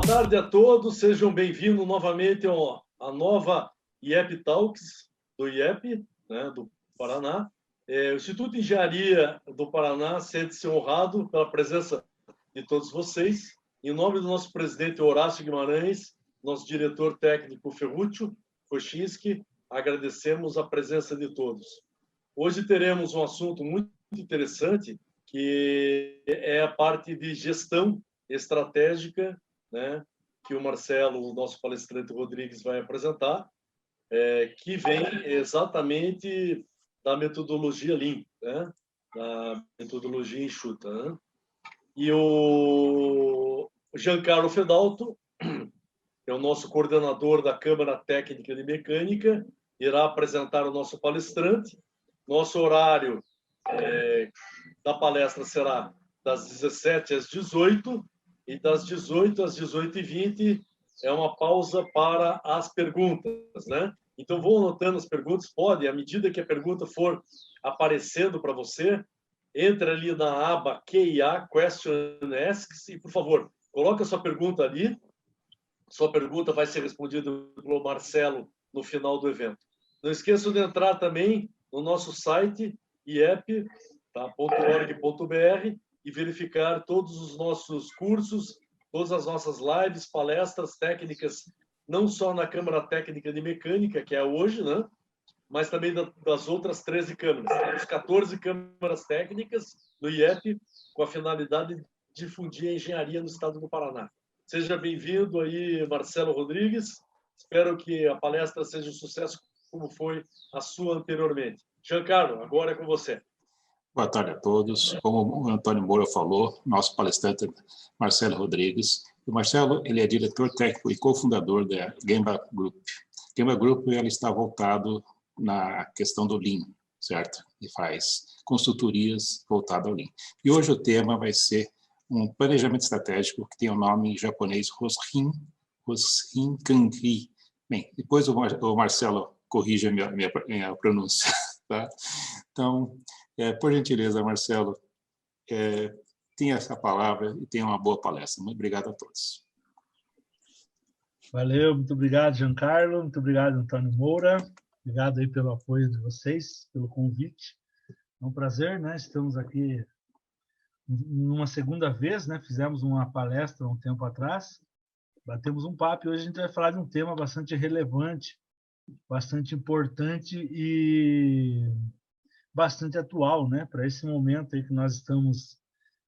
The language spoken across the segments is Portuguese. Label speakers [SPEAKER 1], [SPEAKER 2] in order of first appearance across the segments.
[SPEAKER 1] tarde a todos, sejam bem-vindos novamente à nova IEP Talks do IEP, né, do Paraná. O Instituto de Engenharia do Paraná sente-se honrado pela presença de todos vocês. Em nome do nosso presidente Horácio Guimarães, nosso diretor técnico Ferruccio Kochinski, agradecemos a presença de todos. Hoje teremos um assunto muito interessante, que é a parte de gestão estratégica, né, que o Marcelo, o nosso palestrante Rodrigues, vai apresentar, que vem exatamente da metodologia Lean, né, da metodologia enxuta, né? E o Giancarlo Fedalto, que é o nosso coordenador da Câmara Técnica de Mecânica, irá apresentar o nosso palestrante. Nosso horário da palestra será das 17 às 18 e das 18 às 18h20 é uma pausa para as perguntas, né? Então, vão anotando as perguntas, pode, à medida que a pergunta for aparecendo para você, entre ali na aba Q&A, Question and Asks, e, por favor, coloque a sua pergunta ali. Sua pergunta vai ser respondida pelo Marcelo no final do evento. Não esqueçam de entrar também no nosso site, iep.org.br, e verificar todos os nossos cursos, todas as nossas lives, palestras técnicas, não só na Câmara Técnica de Mecânica, que é hoje, né? Mas também das outras 13 câmaras. Temos 14 câmaras técnicas no IEP, com a finalidade de difundir a engenharia no estado do Paraná. Seja bem-vindo aí, Marcelo Rodrigues. Espero que a palestra seja um sucesso, como foi a sua anteriormente. Giancarlo, agora é com você.
[SPEAKER 2] Boa tarde a todos. Como o Antônio Moura falou, nosso palestrante Marcelo Rodrigues. O Marcelo, ele é diretor técnico e cofundador da Gemba Group. Gemba Group, ela está voltado na questão do Lean, certo? E faz consultorias voltadas ao Lean. E hoje o tema vai ser um planejamento estratégico que tem o nome em japonês Hoshin Kanri. Bem, depois o Marcelo corrige a minha pronúncia, tá? Então, por gentileza, Marcelo, tenha essa palavra e tenha uma boa palestra. Muito obrigado a todos.
[SPEAKER 3] Valeu, muito obrigado, Giancarlo, muito obrigado, Antônio Moura. Obrigado aí pelo apoio de vocês, pelo convite. É um prazer, né? Estamos aqui numa segunda vez, né? Fizemos uma palestra um tempo atrás, batemos um papo e hoje a gente vai falar de um tema bastante relevante, bastante importante e bastante atual, né? Para esse momento aí que nós estamos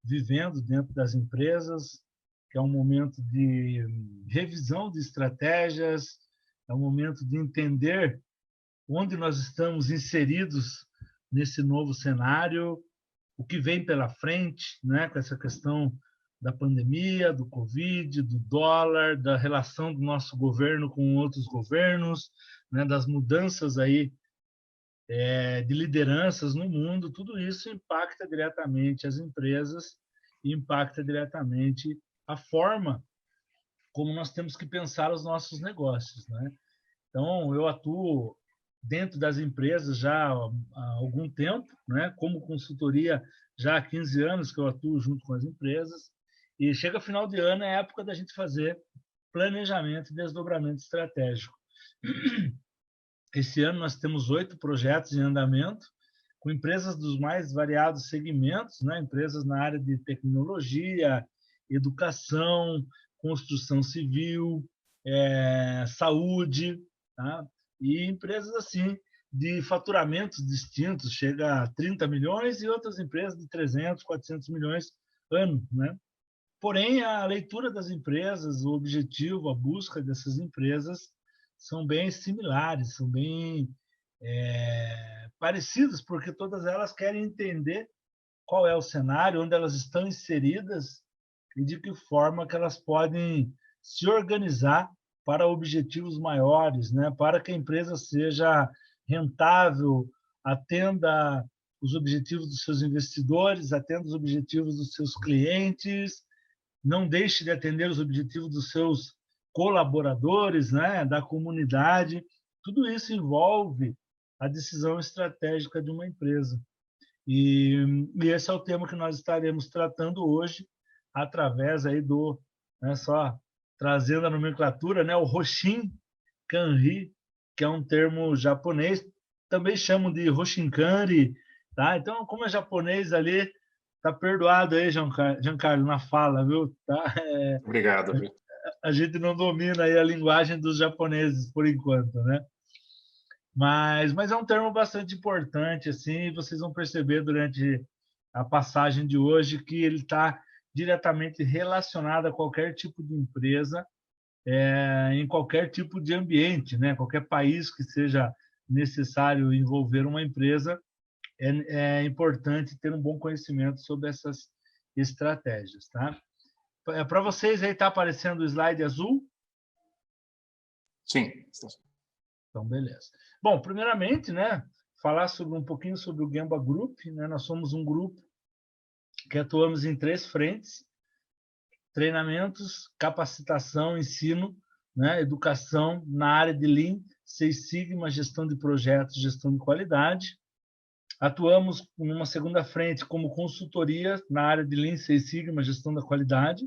[SPEAKER 3] vivendo dentro das empresas, que é um momento de revisão de estratégias, é um momento de entender onde nós estamos inseridos nesse novo cenário, o que vem pela frente, né, com essa questão da pandemia, do Covid, do dólar, da relação do nosso governo com outros governos, né, das mudanças aí de lideranças no mundo. Tudo isso impacta diretamente as empresas e impacta diretamente a forma como nós temos que pensar os nossos negócios, né? Então, eu atuo dentro das empresas já há algum tempo, né? Como consultoria, já há 15 anos que eu atuo junto com as empresas, e chega final de ano, é época da gente fazer planejamento e desdobramento estratégico. Esse ano nós temos 8 projetos em andamento, com empresas dos mais variados segmentos, né? Empresas na área de tecnologia, educação, construção civil, saúde, tá? E empresas assim de faturamentos distintos, chega a 30 milhões, e outras empresas de 300, 400 milhões ano, né? Porém, a leitura das empresas, o objetivo, a busca dessas empresas são bem similares, são bem parecidas, porque todas elas querem entender qual é o cenário, onde elas estão inseridas e de que forma que elas podem se organizar para objetivos maiores, né? Para que a empresa seja rentável, atenda os objetivos dos seus investidores, atenda os objetivos dos seus clientes, não deixe de atender os objetivos dos seus colaboradores, né? Da comunidade. Tudo isso envolve a decisão estratégica de uma empresa. E esse é o tema que nós estaremos tratando hoje, através aí do, só trazendo a nomenclatura, né? O Hoshin Kanri, que é um termo japonês, também chamam de Hoshinkanri, tá? Então, como é japonês ali, tá perdoado aí, Giancarlo, na fala, viu? Tá?
[SPEAKER 2] Obrigado. Viu?
[SPEAKER 3] A gente não domina aí a linguagem dos japoneses por enquanto, né? Mas é um termo bastante importante, assim, e vocês vão perceber durante a passagem de hoje que ele está diretamente relacionado a qualquer tipo de empresa, em qualquer tipo de ambiente, né? Qualquer país que seja necessário envolver uma empresa, é importante ter um bom conhecimento sobre essas estratégias, tá? Para vocês aí está aparecendo o slide azul?
[SPEAKER 2] Sim.
[SPEAKER 3] Então, beleza. Bom, primeiramente, né, falar um pouquinho sobre o Gemba Group, né? Nós somos um grupo que atuamos em 3 frentes: treinamentos, capacitação, ensino, né, educação na área de Lean, Six Sigma, gestão de projetos, gestão de qualidade. Atuamos numa segunda frente como consultoria na área de Lean, Six Sigma, gestão da qualidade.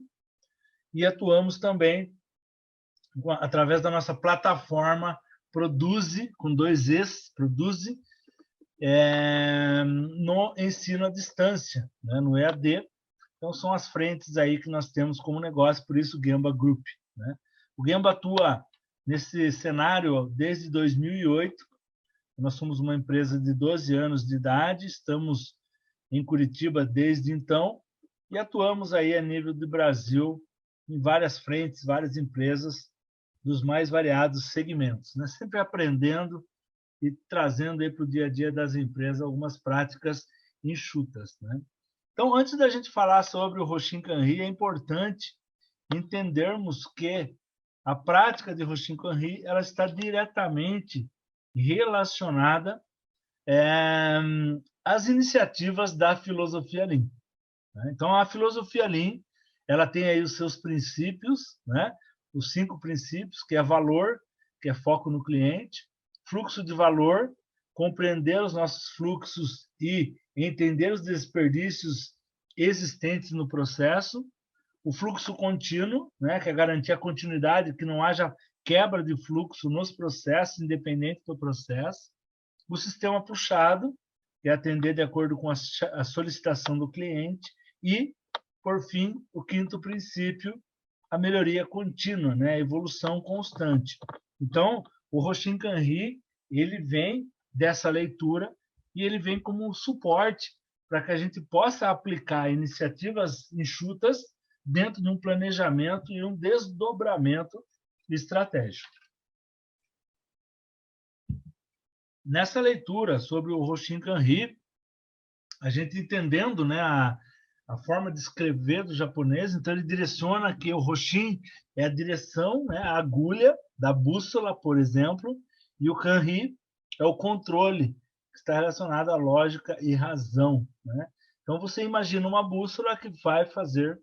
[SPEAKER 3] E atuamos também através da nossa plataforma Produze, com 2 Es, Produze, no ensino à distância, né, no EAD. Então, são as frentes aí que nós temos como negócio, por isso o Gemba Group, né? O Gemba atua nesse cenário desde 2008. Nós somos uma empresa de 12 anos de idade, estamos em Curitiba desde então e atuamos aí a nível do Brasil em várias frentes, várias empresas dos mais variados segmentos, né? Sempre aprendendo e trazendo aí para o dia a dia das empresas algumas práticas enxutas, né? Então, antes da gente falar sobre o Hoshin Kanri, é importante entendermos que a prática de Hoshin Kanri ela está diretamente relacionada às iniciativas da filosofia Lean, né? Então, a filosofia Lean ela tem aí os seus princípios, né? Os 5 princípios, que é valor, que é foco no cliente, fluxo de valor, compreender os nossos fluxos e entender os desperdícios existentes no processo, o fluxo contínuo, né, que é garantir a continuidade, que não haja quebra de fluxo nos processos, independente do processo, o sistema puxado, que é atender de acordo com a solicitação do cliente, e, por fim, o 5º princípio, a melhoria contínua, né, a evolução constante. Então, o Hoshin Kanri, ele vem dessa leitura e ele vem como um suporte para que a gente possa aplicar iniciativas enxutas dentro de um planejamento e um desdobramento estratégico. Nessa leitura sobre o Hoshin Kanri, a gente entendendo, né, a forma de escrever do japonês, então ele direciona que o Hoshin é a direção, né, a agulha da bússola, por exemplo, e o Kanri é o controle, que está relacionado à lógica e razão, né? Então, você imagina uma bússola que vai fazer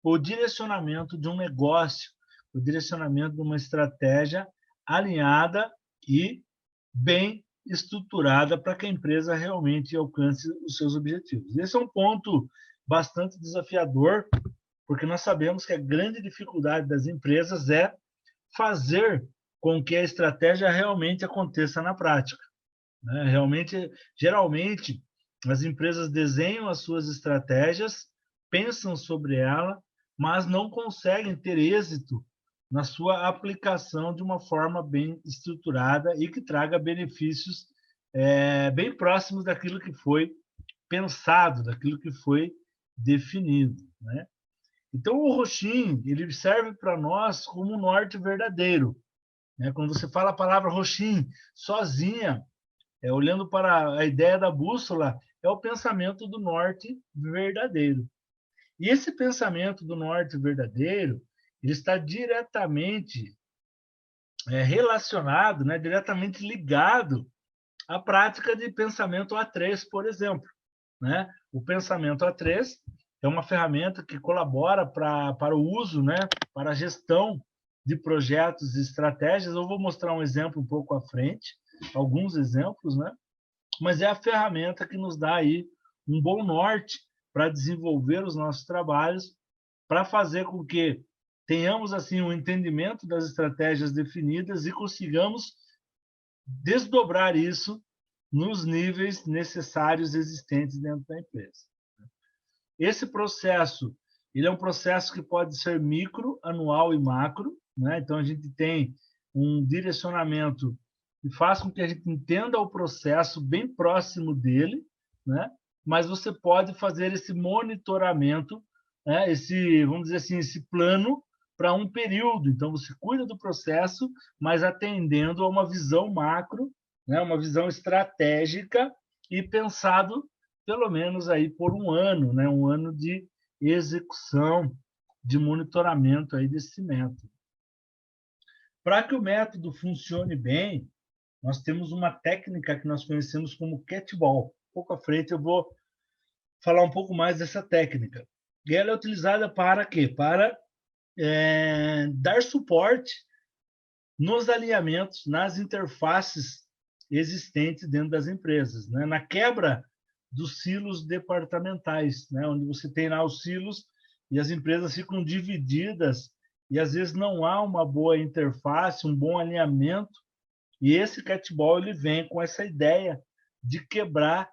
[SPEAKER 3] o direcionamento de um negócio, o direcionamento de uma estratégia alinhada e bem estruturada para que a empresa realmente alcance os seus objetivos. Esse é um ponto bastante desafiador, porque nós sabemos que a grande dificuldade das empresas é fazer com que a estratégia realmente aconteça na prática, né? Geralmente, as empresas desenham as suas estratégias, pensam sobre ela, mas não conseguem ter êxito na sua aplicação de uma forma bem estruturada e que traga benefícios bem próximos daquilo que foi pensado, daquilo que foi definido, né? Então, o Hoshin, ele serve para nós como um norte verdadeiro, né? Quando você fala a palavra Hoshin sozinha, olhando para a ideia da bússola, é o pensamento do norte verdadeiro. E esse pensamento do norte verdadeiro, ele está diretamente relacionado, né, diretamente ligado à prática de pensamento A3, por exemplo, né? O pensamento A3 é uma ferramenta que colabora para o uso, né, para a gestão de projetos e estratégias. Eu vou mostrar um exemplo um pouco à frente, alguns exemplos, né? Mas é a ferramenta que nos dá aí um bom norte para desenvolver os nossos trabalhos, para fazer com que tenhamos assim um entendimento das estratégias definidas e consigamos desdobrar isso nos níveis necessários existentes dentro da empresa. Esse processo, ele é um processo que pode ser micro, anual e macro, né? Então a gente tem um direcionamento que faz com que a gente entenda o processo bem próximo dele, né? Mas você pode fazer esse monitoramento, né? Vamos dizer assim, esse plano para um período. Então você cuida do processo, mas atendendo a uma visão macro, né? Uma visão estratégica e pensado pelo menos aí por um ano, né? Um ano de execução, de monitoramento aí desse método. Para que o método funcione bem, nós temos uma técnica que nós conhecemos como catball. Um pouco à frente eu vou falar um pouco mais dessa técnica. E ela é utilizada para quê? Para dar suporte nos alinhamentos, nas interfaces existentes dentro das empresas, né? Na quebra dos silos departamentais, né? Onde você tem lá os silos e as empresas ficam divididas e às vezes não há uma boa interface, um bom alinhamento. E esse catball ele vem com essa ideia de quebrar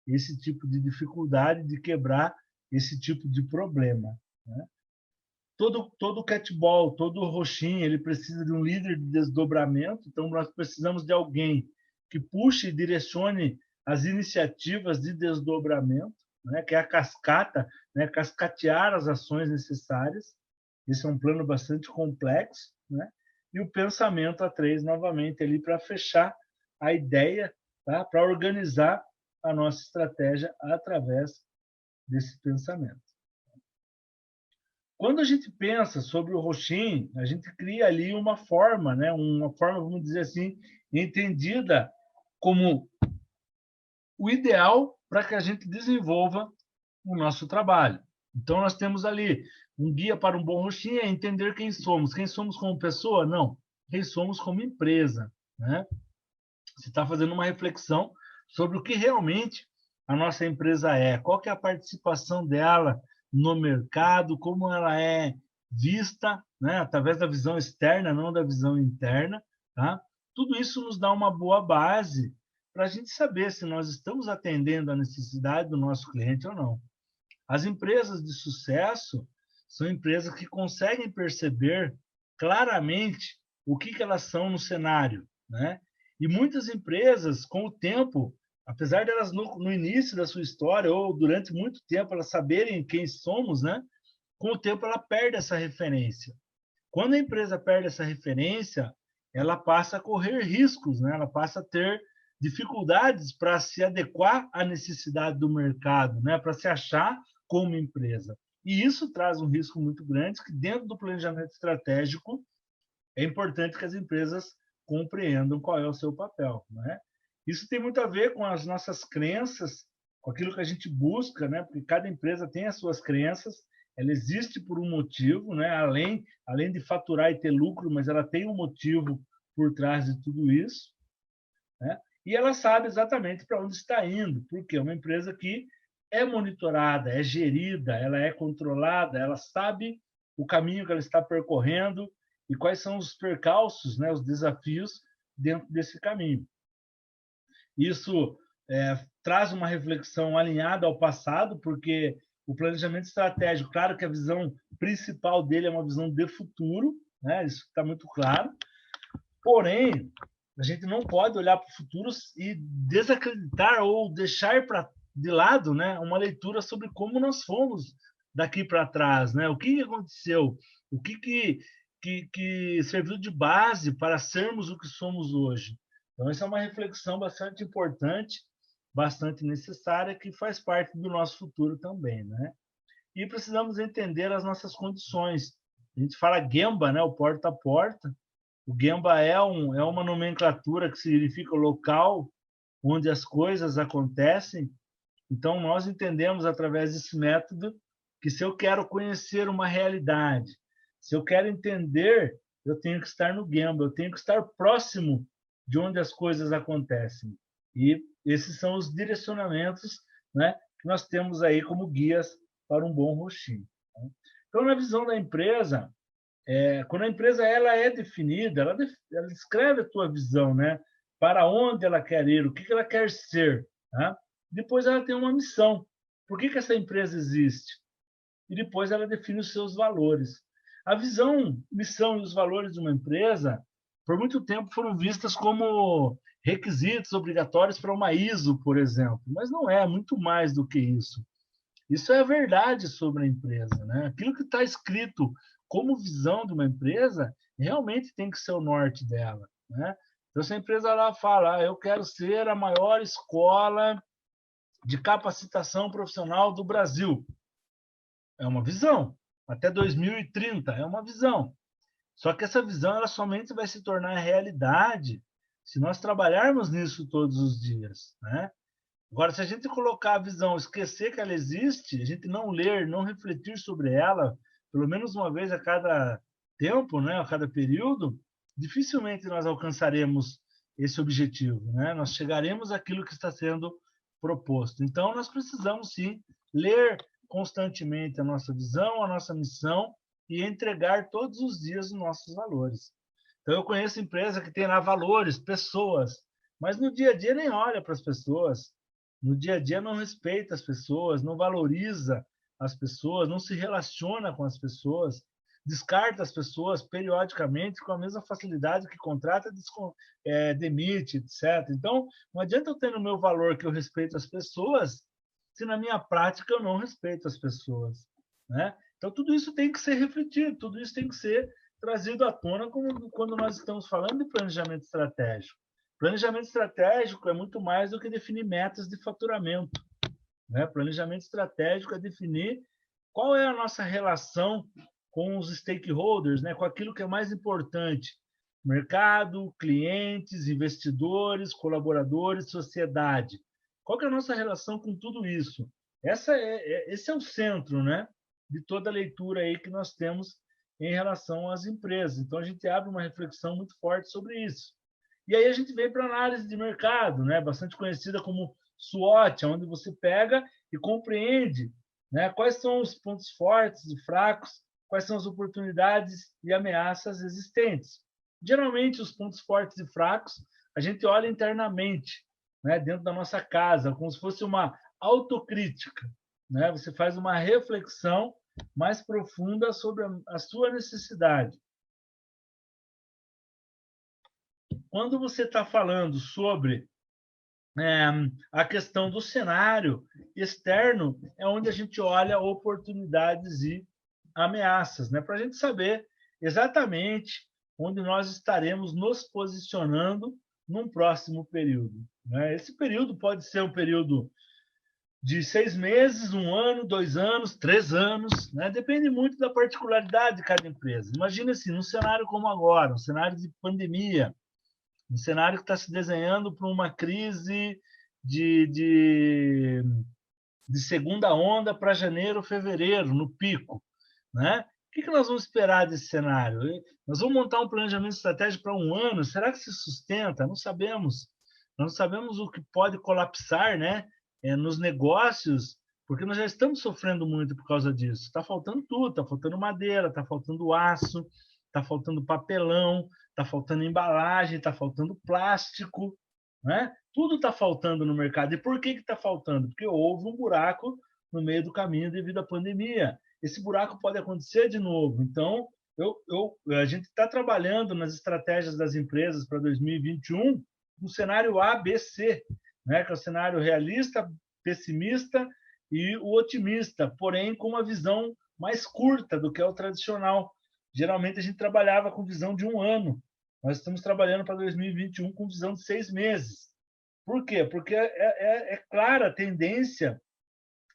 [SPEAKER 3] esse tipo de dificuldade, de quebrar esse tipo de problema, né? Todo catball, todo roxinho, ele precisa de um líder de desdobramento. Então nós precisamos de alguém que puxe e direcione as iniciativas de desdobramento, né, que é a cascata, né, cascatear as ações necessárias. Esse é um plano bastante complexo, né? E o pensamento a três, novamente, ali para fechar a ideia, tá? Para organizar a nossa estratégia através desse pensamento. Quando a gente pensa sobre o roxinho, a gente cria ali uma forma, né? Uma forma, vamos dizer assim, entendida como o ideal para que a gente desenvolva o nosso trabalho. Então, nós temos ali um guia para um bom roxinho, é entender quem somos. Quem somos como pessoa? Não. Quem somos como empresa, né? Você está fazendo uma reflexão sobre o que realmente a nossa empresa é, qual que é a participação dela no mercado, como ela é vista, né? Através da visão externa, não da visão interna, tá? Tudo isso nos dá uma boa base para a gente saber se nós estamos atendendo a necessidade do nosso cliente ou não. As empresas de sucesso são empresas que conseguem perceber claramente o que elas são no cenário, né? E muitas empresas, com o tempo, apesar de elas no início da sua história ou durante muito tempo elas saberem quem somos, né? Com o tempo ela perde essa referência. Quando a empresa perde essa referência, ela passa a correr riscos, né? Ela passa a ter dificuldades para se adequar à necessidade do mercado, né? Para se achar como empresa. E isso traz um risco muito grande, que dentro do planejamento estratégico é importante que as empresas compreendam qual é o seu papel, né? Isso tem muito a ver com as nossas crenças, com aquilo que a gente busca, né? Porque cada empresa tem as suas crenças, ela existe por um motivo, né? Além de faturar e ter lucro, mas ela tem um motivo por trás de tudo isso, né? E ela sabe exatamente para onde está indo, porque é uma empresa que é monitorada, é gerida, ela é controlada, ela sabe o caminho que ela está percorrendo e quais são os percalços, né, os desafios dentro desse caminho. Isso traz uma reflexão alinhada ao passado, porque o planejamento estratégico, claro que a visão principal dele é uma visão de futuro, né, isso está muito claro, porém, a gente não pode olhar para o futuro e desacreditar ou deixar de lado, né, uma leitura sobre como nós fomos daqui para trás, né? O que aconteceu, o que serviu de base para sermos o que somos hoje. Então, essa é uma reflexão bastante importante, bastante necessária, que faz parte do nosso futuro também, né? E precisamos entender as nossas condições. A gente fala Gemba, né, o porta a porta. O Gemba é uma nomenclatura que significa local onde as coisas acontecem. Então, nós entendemos através desse método que se eu quero conhecer uma realidade, se eu quero entender, eu tenho que estar no Gemba, eu tenho que estar próximo de onde as coisas acontecem. E esses são os direcionamentos, né, que nós temos aí como guias para um bom roxinho. Então, na visão da empresa, Quando a empresa ela é definida, ela descreve a tua visão, né? Para onde ela quer ir, o que ela quer ser. Tá? Depois ela tem uma missão. Por que essa empresa existe? E depois ela define os seus valores. A visão, missão e os valores de uma empresa, por muito tempo, foram vistas como requisitos obrigatórios para uma ISO, por exemplo. Mas não é, muito mais do que isso. Isso é a verdade sobre a empresa, né? Aquilo que está escrito como visão de uma empresa realmente tem que ser o norte dela, né? Então, se a empresa lá fala, eu quero ser a maior escola de capacitação profissional do Brasil, é uma visão. Até 2030 é uma visão. Só que essa visão ela somente vai se tornar realidade se nós trabalharmos nisso todos os dias, né? Agora, se a gente colocar a visão, esquecer que ela existe, a gente não ler, não refletir sobre ela, pelo menos uma vez a cada tempo, né, a cada período, dificilmente nós alcançaremos esse objetivo, né? Nós chegaremos àquilo que está sendo proposto. Então, nós precisamos, sim, ler constantemente a nossa visão, a nossa missão e entregar todos os dias os nossos valores. Então, eu conheço empresa que tem lá valores, pessoas, mas no dia a dia nem olha para as pessoas, no dia a dia não respeita as pessoas, não valoriza as pessoas, não se relaciona com as pessoas, descarta as pessoas periodicamente com a mesma facilidade que contrata, demite, etc. Então, não adianta eu ter no meu valor que eu respeito as pessoas, se na minha prática eu não respeito as pessoas, né? Então, tudo isso tem que ser refletido, tudo isso tem que ser trazido à tona quando nós estamos falando de planejamento estratégico. Planejamento estratégico é muito mais do que definir metas de faturamento, né? Planejamento estratégico é definir qual é a nossa relação com os stakeholders, né? Com aquilo que é mais importante: mercado, clientes, investidores, colaboradores, sociedade. Qual que é a nossa relação com tudo isso? Esse é o centro, né, de toda a leitura aí que nós temos em relação às empresas. Então, a gente abre uma reflexão muito forte sobre isso. E aí a gente vem para a análise de mercado, né, bastante conhecida como SWOT, onde você pega e compreende, né, quais são os pontos fortes e fracos, quais são as oportunidades e ameaças existentes. Geralmente, os pontos fortes e fracos a gente olha internamente, né, dentro da nossa casa, como se fosse uma autocrítica, né? Você faz uma reflexão mais profunda sobre a sua necessidade. Quando você está falando sobre a questão do cenário externo, é onde a gente olha oportunidades e ameaças, né? Para a gente saber exatamente onde nós estaremos nos posicionando num próximo período, né? Esse período pode ser um período de 6 meses, 1 ano, 2 anos, 3 anos, né? Depende muito da particularidade de cada empresa. Imagina assim, num cenário como agora, um cenário de pandemia, um cenário que está se desenhando para uma crise de segunda onda para janeiro, fevereiro, no pico, né? O que nós vamos esperar desse cenário? Nós vamos montar um planejamento estratégico para 1 ano? Será que se sustenta? Não sabemos. Nós não sabemos o que pode colapsar, né, nos negócios, porque nós já estamos sofrendo muito por causa disso. Está faltando tudo, está faltando madeira, está faltando aço, está faltando papelão, está faltando embalagem, está faltando plástico, né? Tudo está faltando no mercado. E por que está faltando? Porque houve um buraco no meio do caminho devido à pandemia. Esse buraco pode acontecer de novo. Então, a gente está trabalhando nas estratégias das empresas para 2021 no cenário A, B, C, né? Que é o cenário realista, pessimista e o otimista, porém com uma visão mais curta do que é o tradicional. Geralmente a gente trabalhava com visão de 1 ano. Nós estamos trabalhando para 2021 com visão de 6 meses. Por quê? Porque é clara a tendência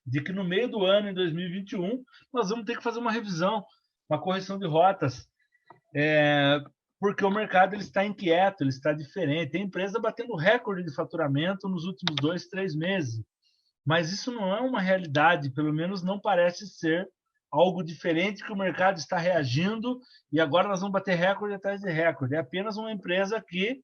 [SPEAKER 3] de que no meio do ano, em 2021, nós vamos ter que fazer uma revisão, uma correção de rotas, porque o mercado ele está inquieto, ele está diferente. Tem empresa batendo recorde de faturamento nos últimos 2, 3 meses, mas isso não é uma realidade, pelo menos não parece ser algo diferente que o mercado está reagindo e agora nós vamos bater recorde atrás de recorde. É apenas uma empresa que,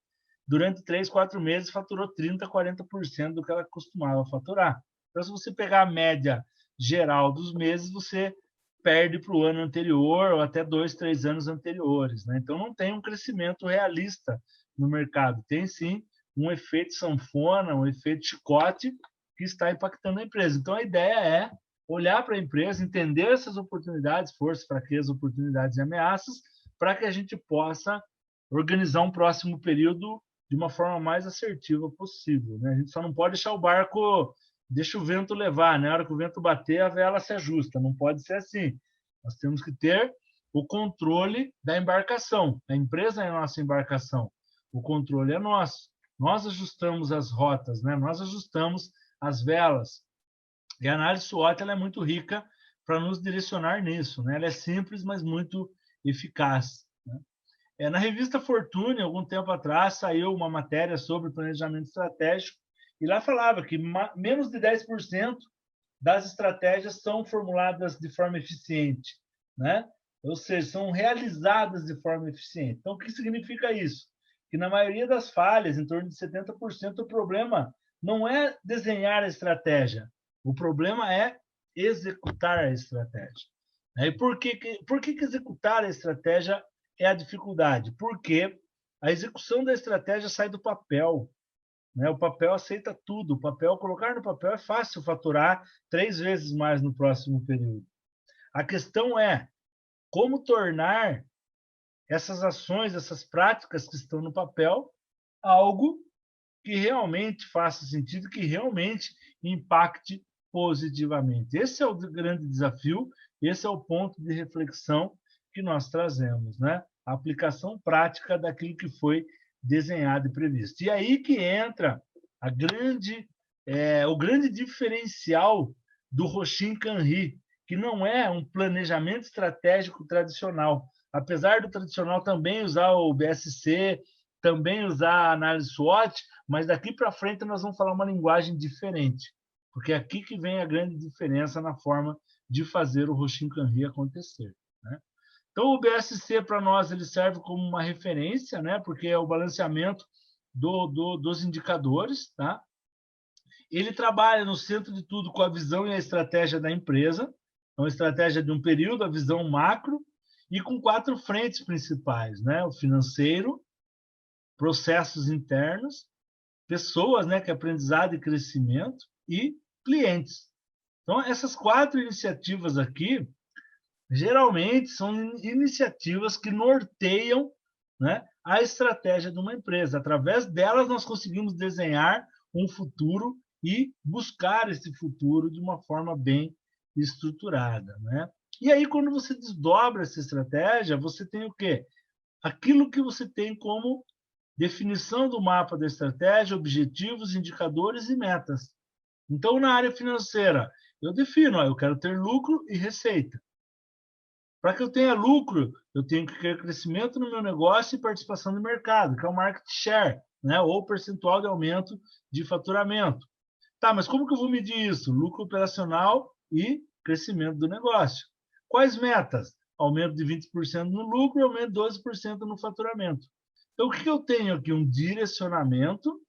[SPEAKER 3] durante 3, 4 meses, faturou 30%, 40% do que ela costumava faturar. Então, se você pegar a média geral dos meses, você perde para o ano anterior ou até 2, 3 anos anteriores, né? Então, não tem um crescimento realista no mercado. Tem, sim, um efeito sanfona, um efeito chicote que está impactando a empresa. Então, a ideia é olhar para a empresa, entender essas oportunidades, forças, fraquezas, oportunidades e ameaças, para que a gente possa organizar um próximo período de uma forma mais assertiva possível, né? A gente só não pode deixar o barco, deixa o vento levar, né? Na hora que o vento bater, a vela se ajusta. Não pode ser assim. Nós temos que ter o controle da embarcação. A empresa é a nossa embarcação. O controle é nosso. Nós ajustamos as rotas, né? Nós ajustamos as velas. E a análise SWOT ela é muito rica para nos direcionar nisso, né? Ela é simples, mas muito eficaz, né? Na revista Fortune, algum tempo atrás, saiu uma matéria sobre planejamento estratégico e lá falava que menos de 10% das estratégias são formuladas de forma eficiente, né? Ou seja, são realizadas de forma eficiente. Então, o que significa isso? Que na maioria das falhas, em torno de 70%, o problema não é desenhar a estratégia, o problema é executar a estratégia. E por que executar a estratégia é a dificuldade? Porque a execução da estratégia sai do papel, né? O papel aceita tudo. O papel, colocar no papel é fácil faturar 3 vezes mais no próximo período. A questão é como tornar essas ações, essas práticas que estão no papel, algo que realmente faça sentido, que realmente impacte positivamente. Esse é o grande desafio, esse é o ponto de reflexão que nós trazemos, né? A aplicação prática daquilo que foi desenhado e previsto. E aí que entra o grande diferencial do Hoshin Kanri, que não é um planejamento estratégico tradicional. Apesar do tradicional também usar o BSC, também usar a análise SWOT, mas daqui para frente nós vamos falar uma linguagem diferente, porque é aqui que vem a grande diferença na forma de fazer o Hoshin Kanri acontecer, né? Então, o BSC, para nós, ele serve como uma referência, né? Porque é o balanceamento dos indicadores, tá? Ele trabalha no centro de tudo com a visão e a estratégia da empresa, então, a estratégia de um período, a visão macro, e com 4 frentes principais, né? O financeiro, processos internos, pessoas, né? Que é aprendizado e crescimento, e clientes. Então, essas 4 iniciativas aqui, geralmente são iniciativas que norteiam, né, a estratégia de uma empresa. Através delas, nós conseguimos desenhar um futuro e buscar esse futuro de uma forma bem estruturada, né? E aí, quando você desdobra essa estratégia, você tem o quê? Aquilo que você tem como definição do mapa da estratégia, objetivos, indicadores e metas. Então, na área financeira, eu defino, eu quero ter lucro e receita. Para que eu tenha lucro, eu tenho que ter crescimento no meu negócio e participação no mercado, que é o market share, né? Ou percentual de aumento de faturamento. Tá, mas como que eu vou medir isso? Lucro operacional e crescimento do negócio. Quais metas? Aumento de 20% no lucro e aumento de 12% no faturamento. Então, o que eu tenho aqui? Um direcionamento,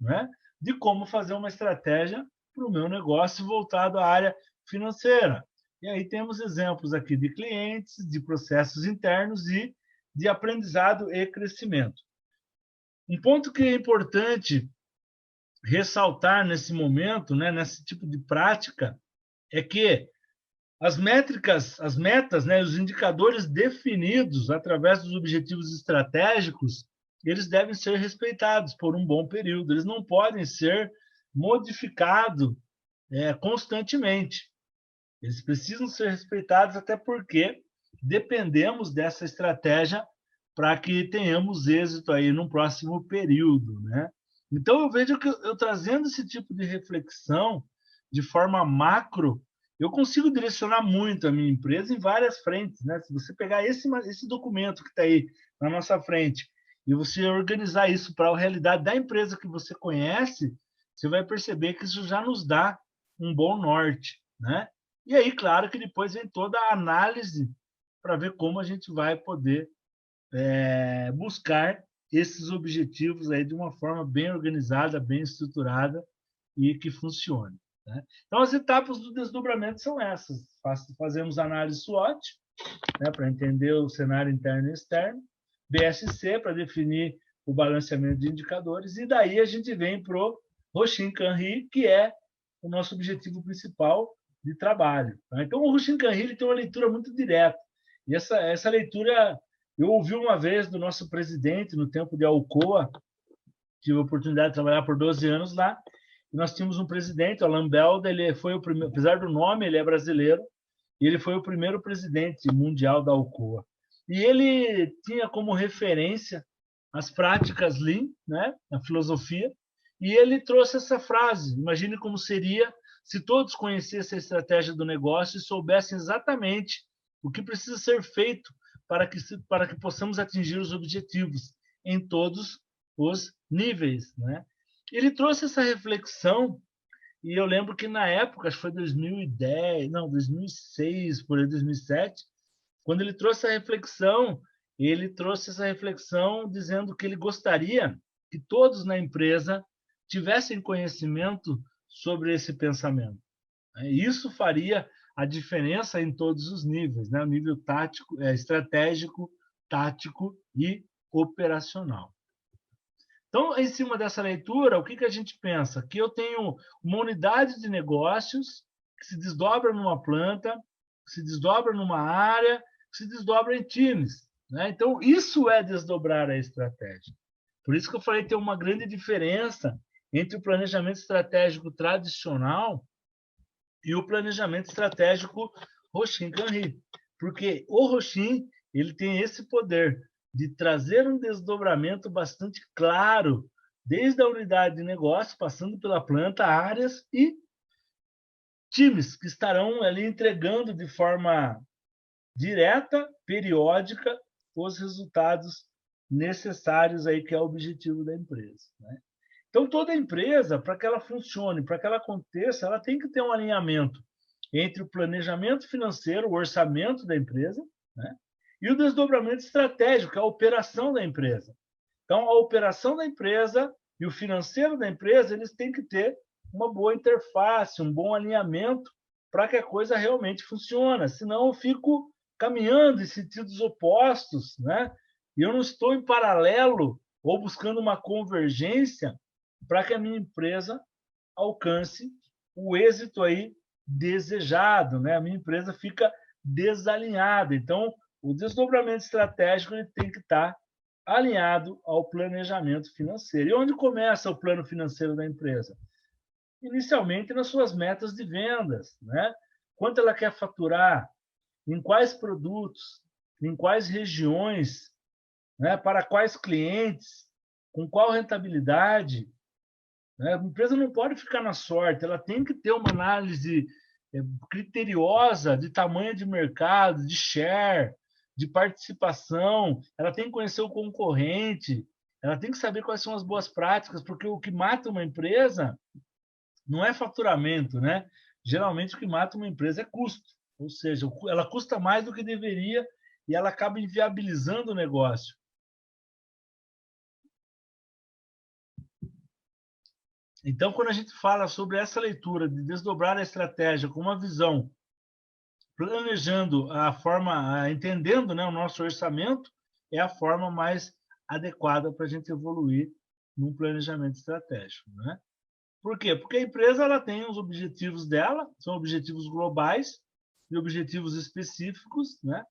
[SPEAKER 3] né, de como fazer uma estratégia para o meu negócio voltado à área financeira. E aí temos exemplos aqui de clientes, de processos internos e de aprendizado e crescimento. Um ponto que é importante ressaltar nesse momento, né, nesse tipo de prática, é que as métricas, as metas, né, os indicadores definidos através dos objetivos estratégicos, eles devem ser respeitados por um bom período. Eles não podem ser modificados constantemente. Eles precisam ser respeitados, até porque dependemos dessa estratégia para que tenhamos êxito aí no próximo período, né? Então, eu vejo que eu trazendo esse tipo de reflexão de forma macro, eu consigo direcionar muito a minha empresa em várias frentes, né? Se você pegar esse documento que está aí na nossa frente e você organizar isso para a realidade da empresa que você conhece, você vai perceber que isso já nos dá um bom norte, né? E aí, claro que depois vem toda a análise para ver como a gente vai poder buscar esses objetivos aí de uma forma bem organizada, bem estruturada e que funcione. né? Então, as etapas do desdobramento são essas. Fazemos análise SWOT, né, para entender o cenário interno e externo, BSC, para definir o balanceamento de indicadores, e daí a gente vem para o Roshin Kanri, que é o nosso objetivo principal de trabalho. Tá? Então, o Roshin Kanri tem uma leitura muito direta. E essa leitura eu ouvi uma vez do nosso presidente, no tempo de Alcoa, tive a oportunidade de trabalhar por 12 anos lá, e nós tínhamos um presidente, o Alain Belda, ele foi o primeiro, apesar do nome, ele é brasileiro, e ele foi o primeiro presidente mundial da Alcoa. E ele tinha como referência as práticas Lean, né, a filosofia, e ele trouxe essa frase: imagine como seria se todos conhecessem a estratégia do negócio e soubessem exatamente o que precisa ser feito para que possamos atingir os objetivos em todos os níveis, né? Ele trouxe essa reflexão, e eu lembro que na época, acho que foi 2010, não, 2006, por aí, 2007, quando ele trouxe essa reflexão dizendo que ele gostaria que todos na empresa tivessem conhecimento sobre esse pensamento. Isso faria a diferença em todos os níveis, né? O nível tático, estratégico, tático e operacional. Então, em cima dessa leitura, o que a gente pensa? Que eu tenho uma unidade de negócios que se desdobra numa planta, que se desdobra numa área, que se desdobra em times, né? Então, isso é desdobrar a estratégia. Por isso que eu falei que tem uma grande diferença entre o planejamento estratégico tradicional e o planejamento estratégico Roshin Kanri. Porque o Roshin, ele tem esse poder de trazer um desdobramento bastante claro, desde a unidade de negócio, passando pela planta, áreas e times que estarão ali entregando de forma direta, periódica, os resultados necessários aí, que é o objetivo da empresa, né? Então, toda empresa, para que ela funcione, para que ela aconteça, ela tem que ter um alinhamento entre o planejamento financeiro, o orçamento da empresa, né, e o desdobramento estratégico, a operação da empresa. Então, a operação da empresa e o financeiro da empresa, eles têm que ter uma boa interface, um bom alinhamento para que a coisa realmente funcione. Senão, eu fico caminhando em sentidos opostos, né? E eu não estou em paralelo ou buscando uma convergência para que a minha empresa alcance o êxito aí desejado, né? A minha empresa fica desalinhada. Então, o desdobramento estratégico ele tem que estar alinhado ao planejamento financeiro. E onde começa o plano financeiro da empresa? Inicialmente nas suas metas de vendas, né? Quanto ela quer faturar, em quais produtos, em quais regiões, né? Para quais clientes, com qual rentabilidade. A empresa não pode ficar na sorte, ela tem que ter uma análise criteriosa de tamanho de mercado, de share, de participação, ela tem que conhecer o concorrente, ela tem que saber quais são as boas práticas, porque o que mata uma empresa não é faturamento, né? Geralmente o que mata uma empresa é custo, ou seja, ela custa mais do que deveria e ela acaba inviabilizando o negócio. Então, quando a gente fala sobre essa leitura de desdobrar a estratégia com uma visão, planejando a forma, entendendo, né, o nosso orçamento, é a forma mais adequada para a gente evoluir num planejamento estratégico, né? Por quê? Porque a empresa ela tem os objetivos dela, são objetivos globais e objetivos específicos, né?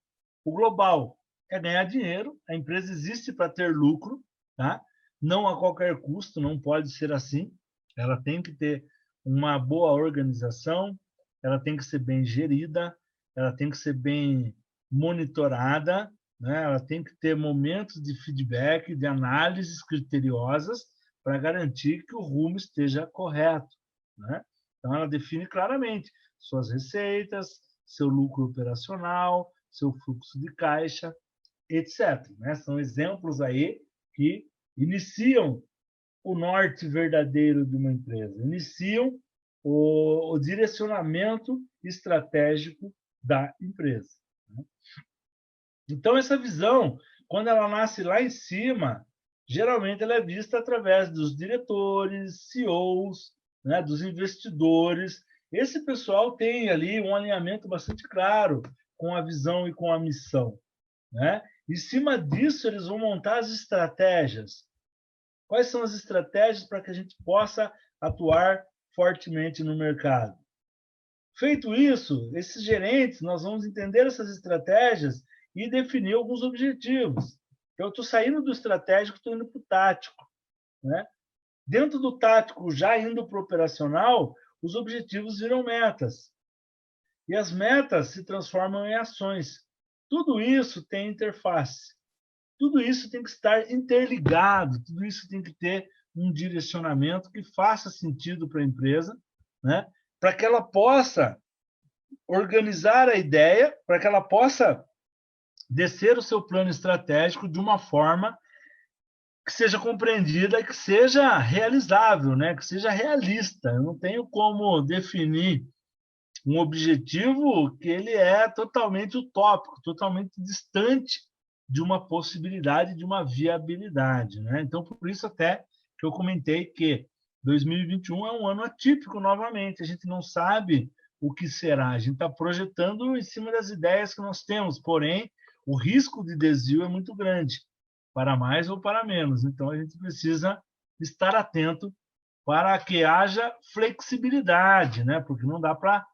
[SPEAKER 3] O global é ganhar dinheiro, a empresa existe para ter lucro, tá? Não a qualquer custo, não pode ser assim. Ela tem que ter uma boa organização, ela tem que ser bem gerida, ela tem que ser bem monitorada, né? Ela tem que ter momentos de feedback, de análises criteriosas para garantir que o rumo esteja correto, né? Então, ela define claramente suas receitas, seu lucro operacional, seu fluxo de caixa, etc. Né? São exemplos aí que iniciam o norte verdadeiro de uma empresa, iniciam o direcionamento estratégico da empresa, né? Então, essa visão, quando ela nasce lá em cima, geralmente ela é vista através dos diretores, CEOs, né, dos investidores. Esse pessoal tem ali um alinhamento bastante claro com a visão e com a missão, né? Em cima disso, eles vão montar as estratégias. Quais são as estratégias para que a gente possa atuar fortemente no mercado? Feito isso, esses gerentes, nós vamos entender essas estratégias e definir alguns objetivos. Então, eu estou saindo do estratégico, estou indo para o tático, né? Dentro do tático, já indo para o operacional, os objetivos viram metas. E as metas se transformam em ações. Tudo isso tem interface. Tudo isso tem que estar interligado, tudo isso tem que ter um direcionamento que faça sentido para a empresa, né? Para que ela possa organizar a ideia, para que ela possa descer o seu plano estratégico de uma forma que seja compreendida e que seja realizável, né? Que seja realista. Eu não tenho como definir um objetivo que ele é totalmente utópico, totalmente distante de uma possibilidade, de uma viabilidade, né? Então, por isso até que eu comentei que 2021 é um ano atípico novamente. A gente não sabe o que será. A gente está projetando em cima das ideias que nós temos, porém, o risco de desvio é muito grande, para mais ou para menos. Então, a gente precisa estar atento para que haja flexibilidade, né? Porque não dá para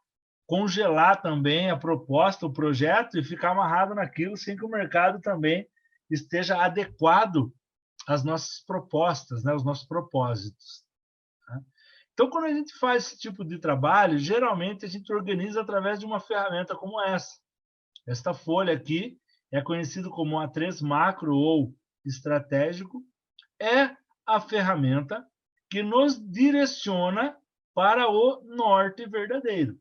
[SPEAKER 3] congelar também a proposta, o projeto e ficar amarrado naquilo sem que o mercado também esteja adequado às nossas propostas, né? Aos nossos propósitos. Tá? Então, quando a gente faz esse tipo de trabalho, geralmente a gente organiza através de uma ferramenta como essa. Esta folha aqui é conhecido como A3 macro ou estratégico, é a ferramenta que nos direciona para o norte verdadeiro.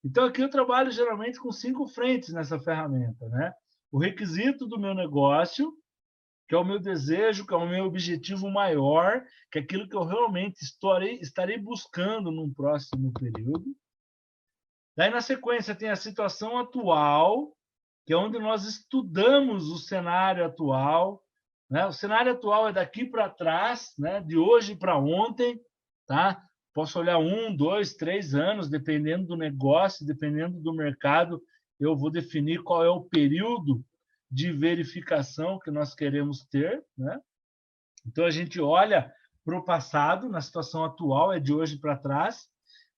[SPEAKER 3] Então, aqui eu trabalho geralmente com 5 frentes nessa ferramenta, né? O requisito do meu negócio, que é o meu desejo, que é o meu objetivo maior, que é aquilo que eu realmente estarei buscando num próximo período. Daí, na sequência, tem a situação atual, que é onde nós estudamos o cenário atual, né? O cenário atual é daqui para trás, né? De hoje para ontem, tá? Posso olhar 1, 2, 3 anos, dependendo do negócio, dependendo do mercado, eu vou definir qual é o período de verificação que nós queremos ter, né? Então, a gente olha para o passado, na situação atual, é de hoje para trás.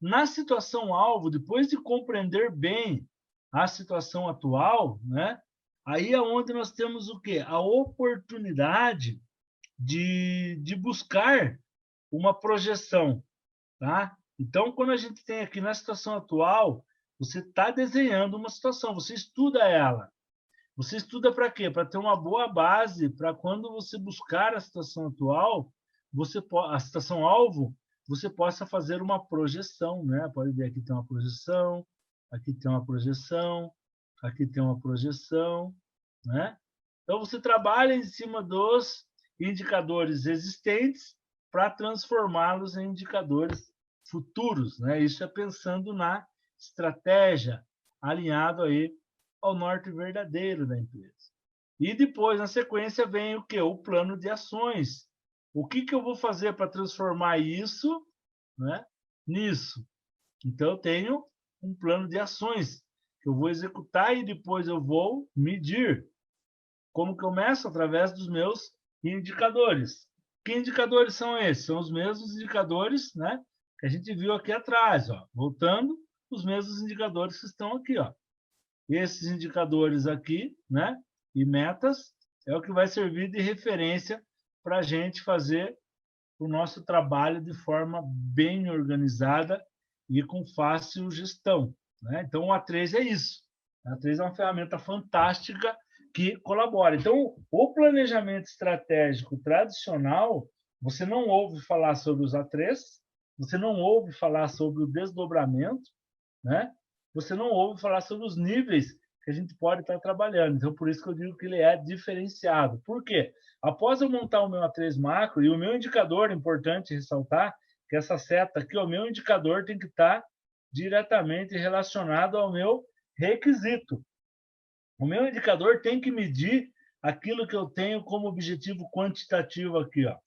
[SPEAKER 3] Na situação alvo, depois de compreender bem a situação atual, né? Aí é onde nós temos o quê? A oportunidade de buscar uma projeção, tá? Então, quando a gente tem aqui na situação atual, você está desenhando uma situação, você estuda ela. Você estuda para quê? Para ter uma boa base, para quando você buscar a situação atual, a situação alvo, você possa fazer uma projeção, né? Pode ver aqui tem uma projeção, aqui tem uma projeção, aqui tem uma projeção, né? Então você trabalha em cima dos indicadores existentes para transformá-los em indicadores futuros, né? Isso é pensando na estratégia, alinhado aí ao norte verdadeiro da empresa. E depois, na sequência, vem o quê? O plano de ações. O que eu vou fazer para transformar isso, né, nisso? Então, eu tenho um plano de ações que eu vou executar e depois eu vou medir. Como que eu meço? Através dos meus indicadores. Que indicadores são esses? São os mesmos indicadores, né, que a gente viu aqui atrás. Ó. Voltando, os mesmos indicadores que estão aqui. Ó. Esses indicadores aqui, né, e metas, é o que vai servir de referência para a gente fazer o nosso trabalho de forma bem organizada e com fácil gestão, né? Então, o A3 é isso. A A3 é uma ferramenta fantástica que colabora. Então, o planejamento estratégico tradicional, você não ouve falar sobre os A3, você não ouve falar sobre o desdobramento, né? Você não ouve falar sobre os níveis que a gente pode estar trabalhando. Então, por isso que eu digo que ele é diferenciado. Por quê? Após eu montar o meu A3 macro, e o meu indicador, importante ressaltar, que essa seta aqui, o meu indicador tem que estar diretamente relacionado ao meu requisito. O meu indicador tem que medir aquilo que eu tenho como objetivo quantitativo aqui, ó.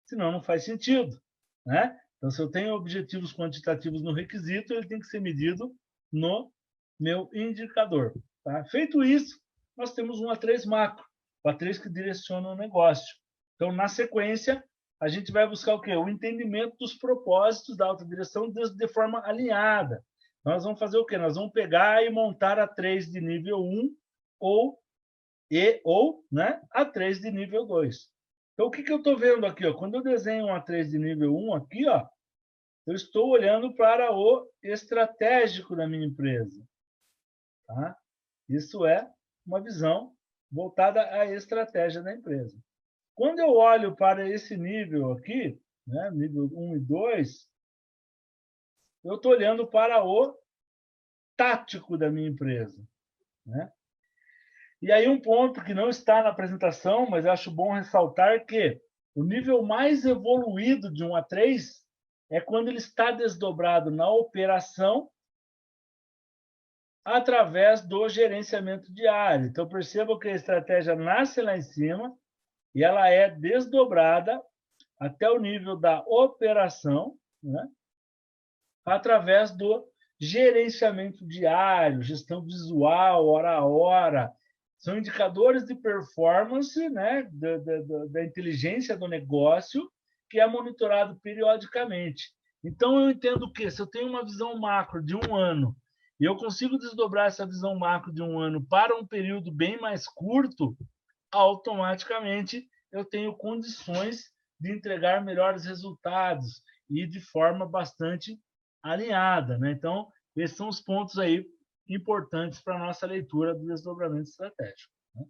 [SPEAKER 3] Senão não faz sentido, né? Então, se eu tenho objetivos quantitativos no requisito, ele tem que ser medido no meu indicador. Tá? Feito isso, nós temos um A3 macro, o A3 que direciona o negócio. Então, na sequência, a gente vai buscar o quê? O entendimento dos propósitos da alta direção de forma alinhada. Nós vamos fazer o quê? Nós vamos pegar e montar A3 de nível 1 ou né, A3 de nível 2. Então, o que eu estou vendo aqui? Ó? Quando eu desenho um A3 de nível 1 aqui, ó, eu estou olhando para o estratégico da minha empresa. Tá? Isso é uma visão voltada à estratégia da empresa. Quando eu olho para esse nível aqui, né, nível 1 e 2, eu estou olhando para o tático da minha empresa. Né? E aí um ponto que não está na apresentação, mas acho bom ressaltar que o nível mais evoluído de 1 a 3 é quando ele está desdobrado na operação através do gerenciamento diário. Então, percebam que a estratégia nasce lá em cima e ela é desdobrada até o nível da operação, né? Através do gerenciamento diário, gestão visual, hora a hora. São indicadores de performance, né? da inteligência do negócio, que é monitorado periodicamente. Então, eu entendo que se eu tenho uma visão macro de um ano e eu consigo desdobrar essa visão macro de um ano para um período bem mais curto, automaticamente eu tenho condições de entregar melhores resultados e de forma bastante alinhada. Né? Então, esses são os pontos aí importantes para a nossa leitura do desdobramento estratégico. Né?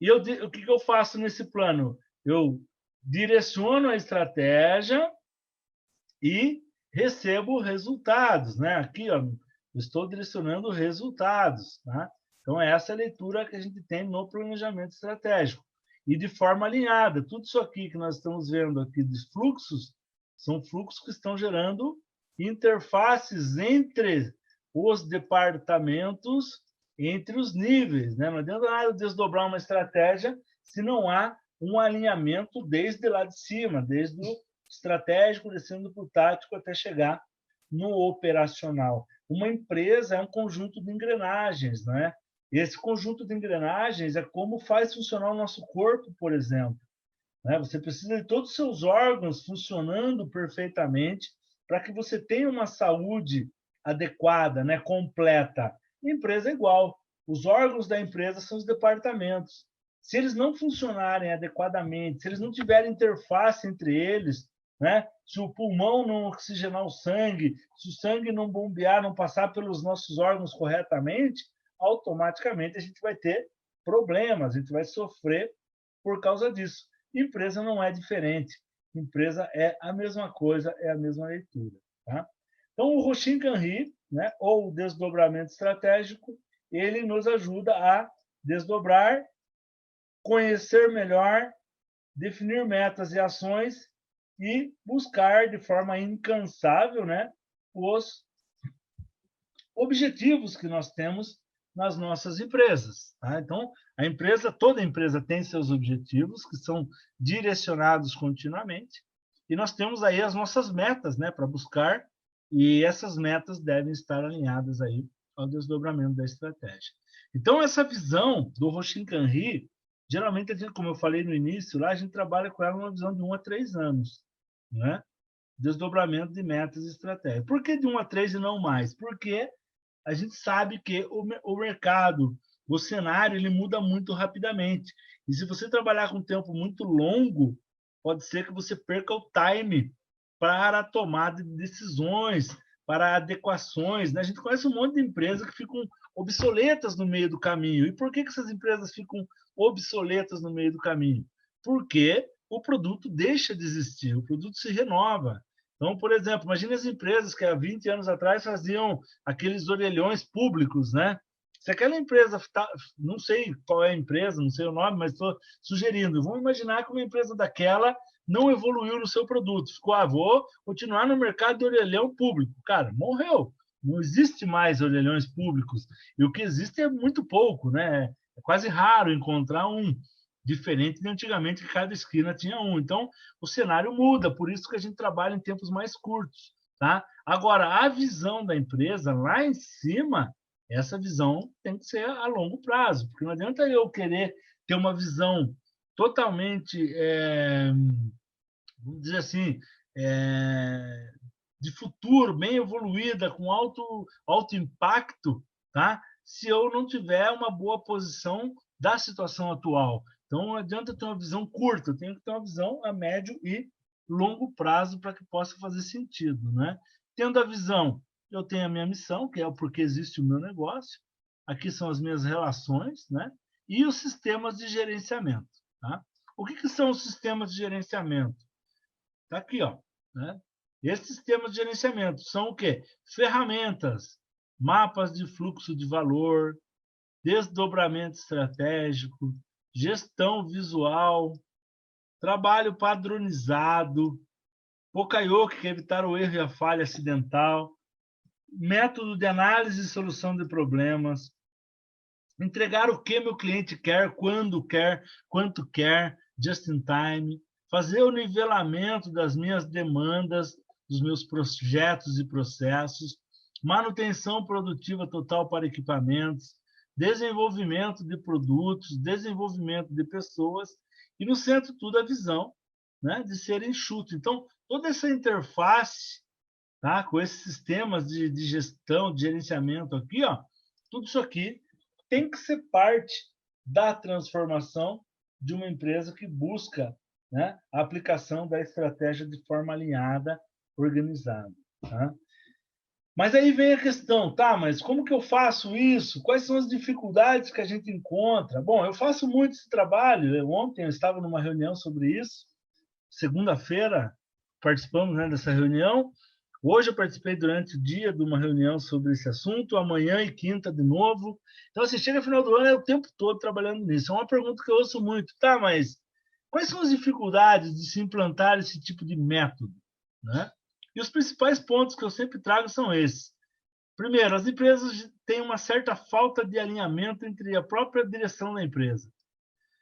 [SPEAKER 3] E o que eu faço nesse plano? Eu direciono a estratégia e recebo resultados. Né? Aqui, ó, eu estou direcionando resultados. Tá? Então, essa é a leitura que a gente tem no planejamento estratégico. E de forma alinhada. Tudo isso aqui que nós estamos vendo aqui dos fluxos, são fluxos que estão gerando interfaces entre os departamentos, entre os níveis. Né? Não adianta nada desdobrar uma estratégia se não há um alinhamento desde lá de cima, desde o estratégico, descendo para o tático até chegar no operacional. Uma empresa é um conjunto de engrenagens, né? Esse conjunto de engrenagens é como faz funcionar o nosso corpo, por exemplo. Né? Você precisa de todos os seus órgãos funcionando perfeitamente para que você tenha uma saúde adequada, né? Completa. A empresa é igual. Os órgãos da empresa são os departamentos. Se eles não funcionarem adequadamente, se eles não tiverem interface entre eles, né? Se o pulmão não oxigenar o sangue, se o sangue não bombear, não passar pelos nossos órgãos corretamente, automaticamente a gente vai ter problemas, a gente vai sofrer por causa disso. Empresa não é diferente. Empresa é a mesma coisa, é a mesma leitura. Tá? Então, o Roshin-Kanri, né, ou o desdobramento estratégico, ele nos ajuda a desdobrar, conhecer melhor, definir metas e ações e buscar de forma incansável, né, os objetivos que nós temos nas nossas empresas. Tá? Então, toda empresa tem seus objetivos que são direcionados continuamente e nós temos aí as nossas metas, né, para buscar, e essas metas devem estar alinhadas aí ao desdobramento da estratégia. Então, essa visão do Roshin-Kanri, geralmente, a gente, como eu falei no início, lá a gente trabalha com ela numa visão de 1 a 3 anos, né? Desdobramento de metas e estratégias. Por que de 1 a 3 e não mais? Porque a gente sabe que o mercado, o cenário, ele muda muito rapidamente. E se você trabalhar com um tempo muito longo, pode ser que você perca o time para a tomada de decisões, para adequações. Né? A gente conhece um monte de empresas que ficam obsoletas no meio do caminho. E por que essas empresas ficam obsoletas no meio do caminho? Porque o produto deixa de existir, o produto se renova. Então, por exemplo, imagine as empresas que há 20 anos atrás faziam aqueles orelhões públicos, né? Se aquela empresa, não sei qual é a empresa, não sei o nome, mas estou sugerindo, vamos imaginar que uma empresa daquela não evoluiu no seu produto, ficou, vou continuar no mercado de orelhão público. Cara, morreu. Não existe mais orelhões públicos. E o que existe é muito pouco, né? É quase raro encontrar um diferente de antigamente, que cada esquina tinha um. Então, o cenário muda, por isso que a gente trabalha em tempos mais curtos. Tá? Agora, a visão da empresa lá em cima, essa visão tem que ser a longo prazo, porque não adianta eu querer ter uma visão totalmente, vamos dizer assim, de futuro, bem evoluída, com alto impacto, tá? Se eu não tiver uma boa posição da situação atual. Então, não adianta ter uma visão curta, eu tenho que ter uma visão a médio e longo prazo para que possa fazer sentido, né? Tendo a visão, eu tenho a minha missão, que é o porquê existe o meu negócio, aqui são as minhas relações, né? E os sistemas de gerenciamento, tá? O que são os sistemas de gerenciamento? Está aqui, ó, né? Esses sistemas de gerenciamento são o quê? Ferramentas, mapas de fluxo de valor, desdobramento estratégico, gestão visual, trabalho padronizado, Pokayoke, que é evitar o erro e a falha acidental, método de análise e solução de problemas, entregar o que meu cliente quer, quando quer, quanto quer, just in time, fazer o nivelamento das minhas demandas, dos meus projetos e processos, manutenção produtiva total para equipamentos, desenvolvimento de produtos, desenvolvimento de pessoas, e no centro tudo a visão, né, de ser enxuto. Então, toda essa interface, tá, com esses sistemas de gestão, de gerenciamento aqui, ó, tudo isso aqui tem que ser parte da transformação de uma empresa que busca, né, a aplicação da estratégia de forma alinhada, organizada. Tá? Mas aí vem a questão, tá, mas como que eu faço isso? Quais são as dificuldades que a gente encontra? Bom, eu faço muito esse trabalho. Ontem eu estava numa reunião sobre isso. Segunda-feira participamos, né, dessa reunião. Hoje eu participei durante o dia de uma reunião sobre esse assunto, amanhã e quinta de novo. Então, assim, chega no final do ano, é o tempo todo trabalhando nisso. É uma pergunta que eu ouço muito, tá, mas quais são as dificuldades de se implantar esse tipo de método, né? E os principais pontos que eu sempre trago são esses. Primeiro, as empresas têm uma certa falta de alinhamento entre a própria direção da empresa.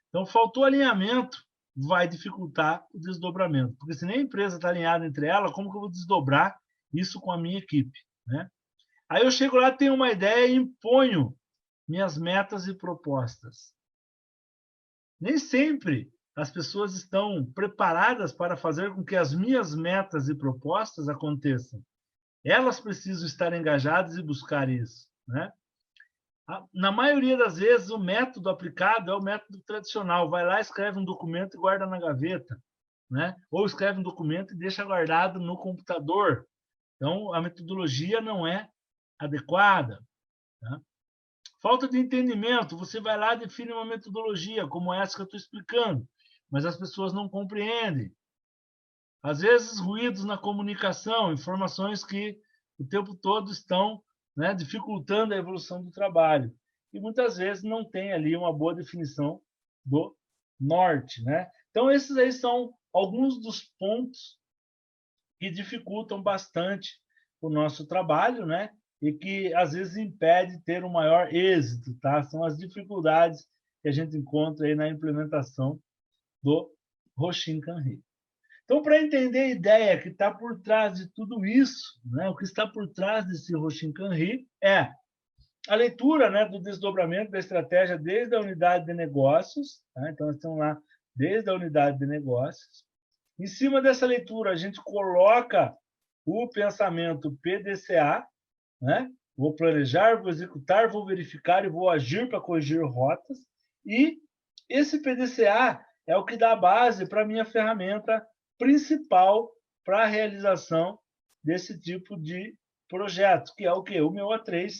[SPEAKER 3] Então, faltou alinhamento, vai dificultar o desdobramento. Porque se nem a empresa está alinhada entre ela, como que eu vou desdobrar isso com a minha equipe, né? Aí eu chego lá, tenho uma ideia e imponho minhas metas e propostas. Nem sempre as pessoas estão preparadas para fazer com que as minhas metas e propostas aconteçam. Elas precisam estar engajadas e buscar isso, né? Na maioria das vezes, o método aplicado é o método tradicional. Vai lá, escreve um documento e guarda na gaveta, né? Ou escreve um documento e deixa guardado no computador. Então, a metodologia não é adequada. Tá? Falta de entendimento. Você vai lá e define uma metodologia, como essa que eu estou explicando, mas as pessoas não compreendem. Às vezes, ruídos na comunicação, informações que o tempo todo estão, né, dificultando a evolução do trabalho. E muitas vezes não tem ali uma boa definição do norte, né? Então, esses aí são alguns dos pontos que dificultam bastante o nosso trabalho, né? E que às vezes impede ter um maior êxito, tá? São as dificuldades que a gente encontra aí na implementação do Hoshinkanri. Então, para entender a ideia que está por trás de tudo isso, né? O que está por trás desse Hoshinkanri é a leitura, né, do desdobramento da estratégia desde a unidade de negócios, tá? Então, nós estamos lá desde a unidade de negócios. Em cima dessa leitura, a gente coloca o pensamento PDCA, né? Vou planejar, vou executar, vou verificar e vou agir para corrigir rotas. E esse PDCA é o que dá a base para a minha ferramenta principal para a realização desse tipo de projeto, que é o quê? O meu A3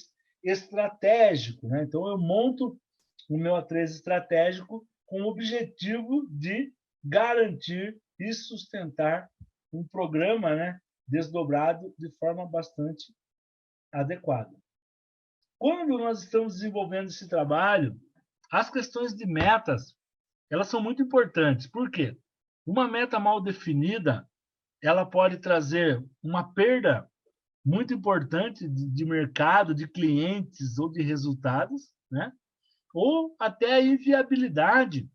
[SPEAKER 3] estratégico, né? Então, eu monto o meu A3 estratégico com o objetivo de garantir e sustentar um programa, né, desdobrado de forma bastante adequada. Quando nós estamos desenvolvendo esse trabalho, as questões de metas, elas são muito importantes. Por quê? Uma meta mal definida, ela pode trazer uma perda muito importante de mercado, de clientes ou de resultados, né? Ou até a inviabilidade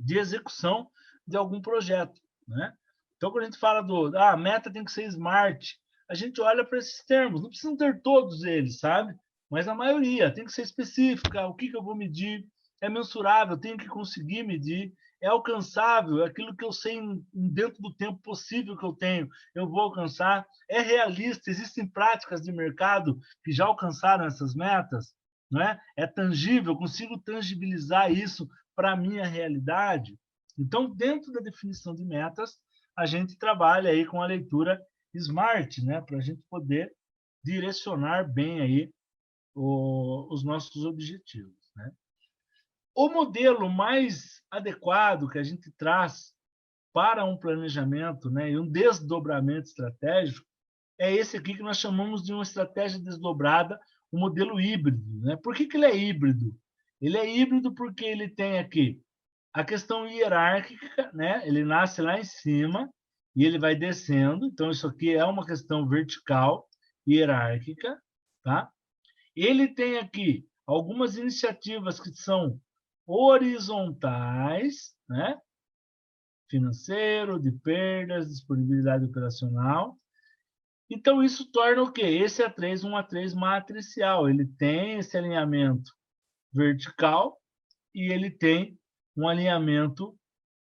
[SPEAKER 3] de execução de algum projeto, né? Então, quando a gente fala a meta tem que ser smart, a gente olha para esses termos. Não precisam ter todos eles, sabe? Mas a maioria tem que ser específica. O que eu vou medir? É mensurável, tenho que conseguir medir. É alcançável, é aquilo que eu sei dentro do tempo possível que eu tenho, eu vou alcançar. É realista, existem práticas de mercado que já alcançaram essas metas, não é? É tangível, consigo tangibilizar isso para a minha realidade. Então, dentro da definição de metas, a gente trabalha aí com a leitura SMART, né? Para a gente poder direcionar bem aí os nossos objetivos, né? O modelo mais adequado que a gente traz para um planejamento, né, e um desdobramento estratégico é esse aqui que nós chamamos de uma estratégia desdobrada, o modelo híbrido, né? Por que ele é híbrido? Ele é híbrido porque ele tem aqui a questão hierárquica, né? Ele nasce lá em cima e ele vai descendo. Então, isso aqui é uma questão vertical, hierárquica, tá? Ele tem aqui algumas iniciativas que são horizontais, né? Financeiro, de perdas, disponibilidade operacional. Então, isso torna o quê? Esse A3 um A3 matricial. Ele tem esse alinhamento vertical e ele tem um alinhamento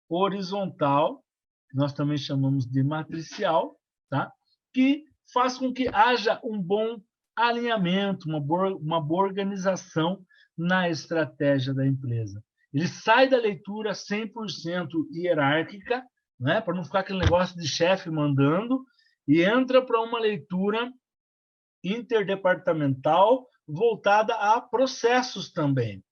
[SPEAKER 3] horizontal, que nós também chamamos de matricial, tá? Que faz com que haja um bom alinhamento, uma boa organização na estratégia da empresa. Ele sai da leitura 100% hierárquica, né? Para não ficar aquele negócio de chefe mandando, e entra para uma leitura interdepartamental voltada a processos também,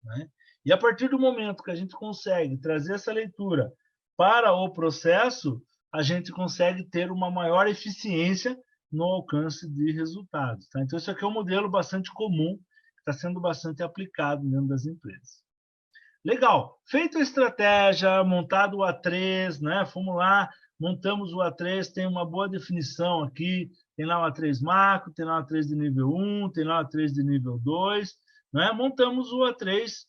[SPEAKER 3] né? E a partir do momento que a gente consegue trazer essa leitura para o processo, a gente consegue ter uma maior eficiência no alcance de resultados, tá? Então, isso aqui é um modelo bastante comum, que está sendo bastante aplicado dentro das empresas. Legal. Feita a estratégia, montado o A3, né? Fomos lá, montamos o A3, tem uma boa definição aqui, tem lá o A3 macro, tem lá o A3 de nível 1, tem lá o A3 de nível 2, né? Montamos o A3,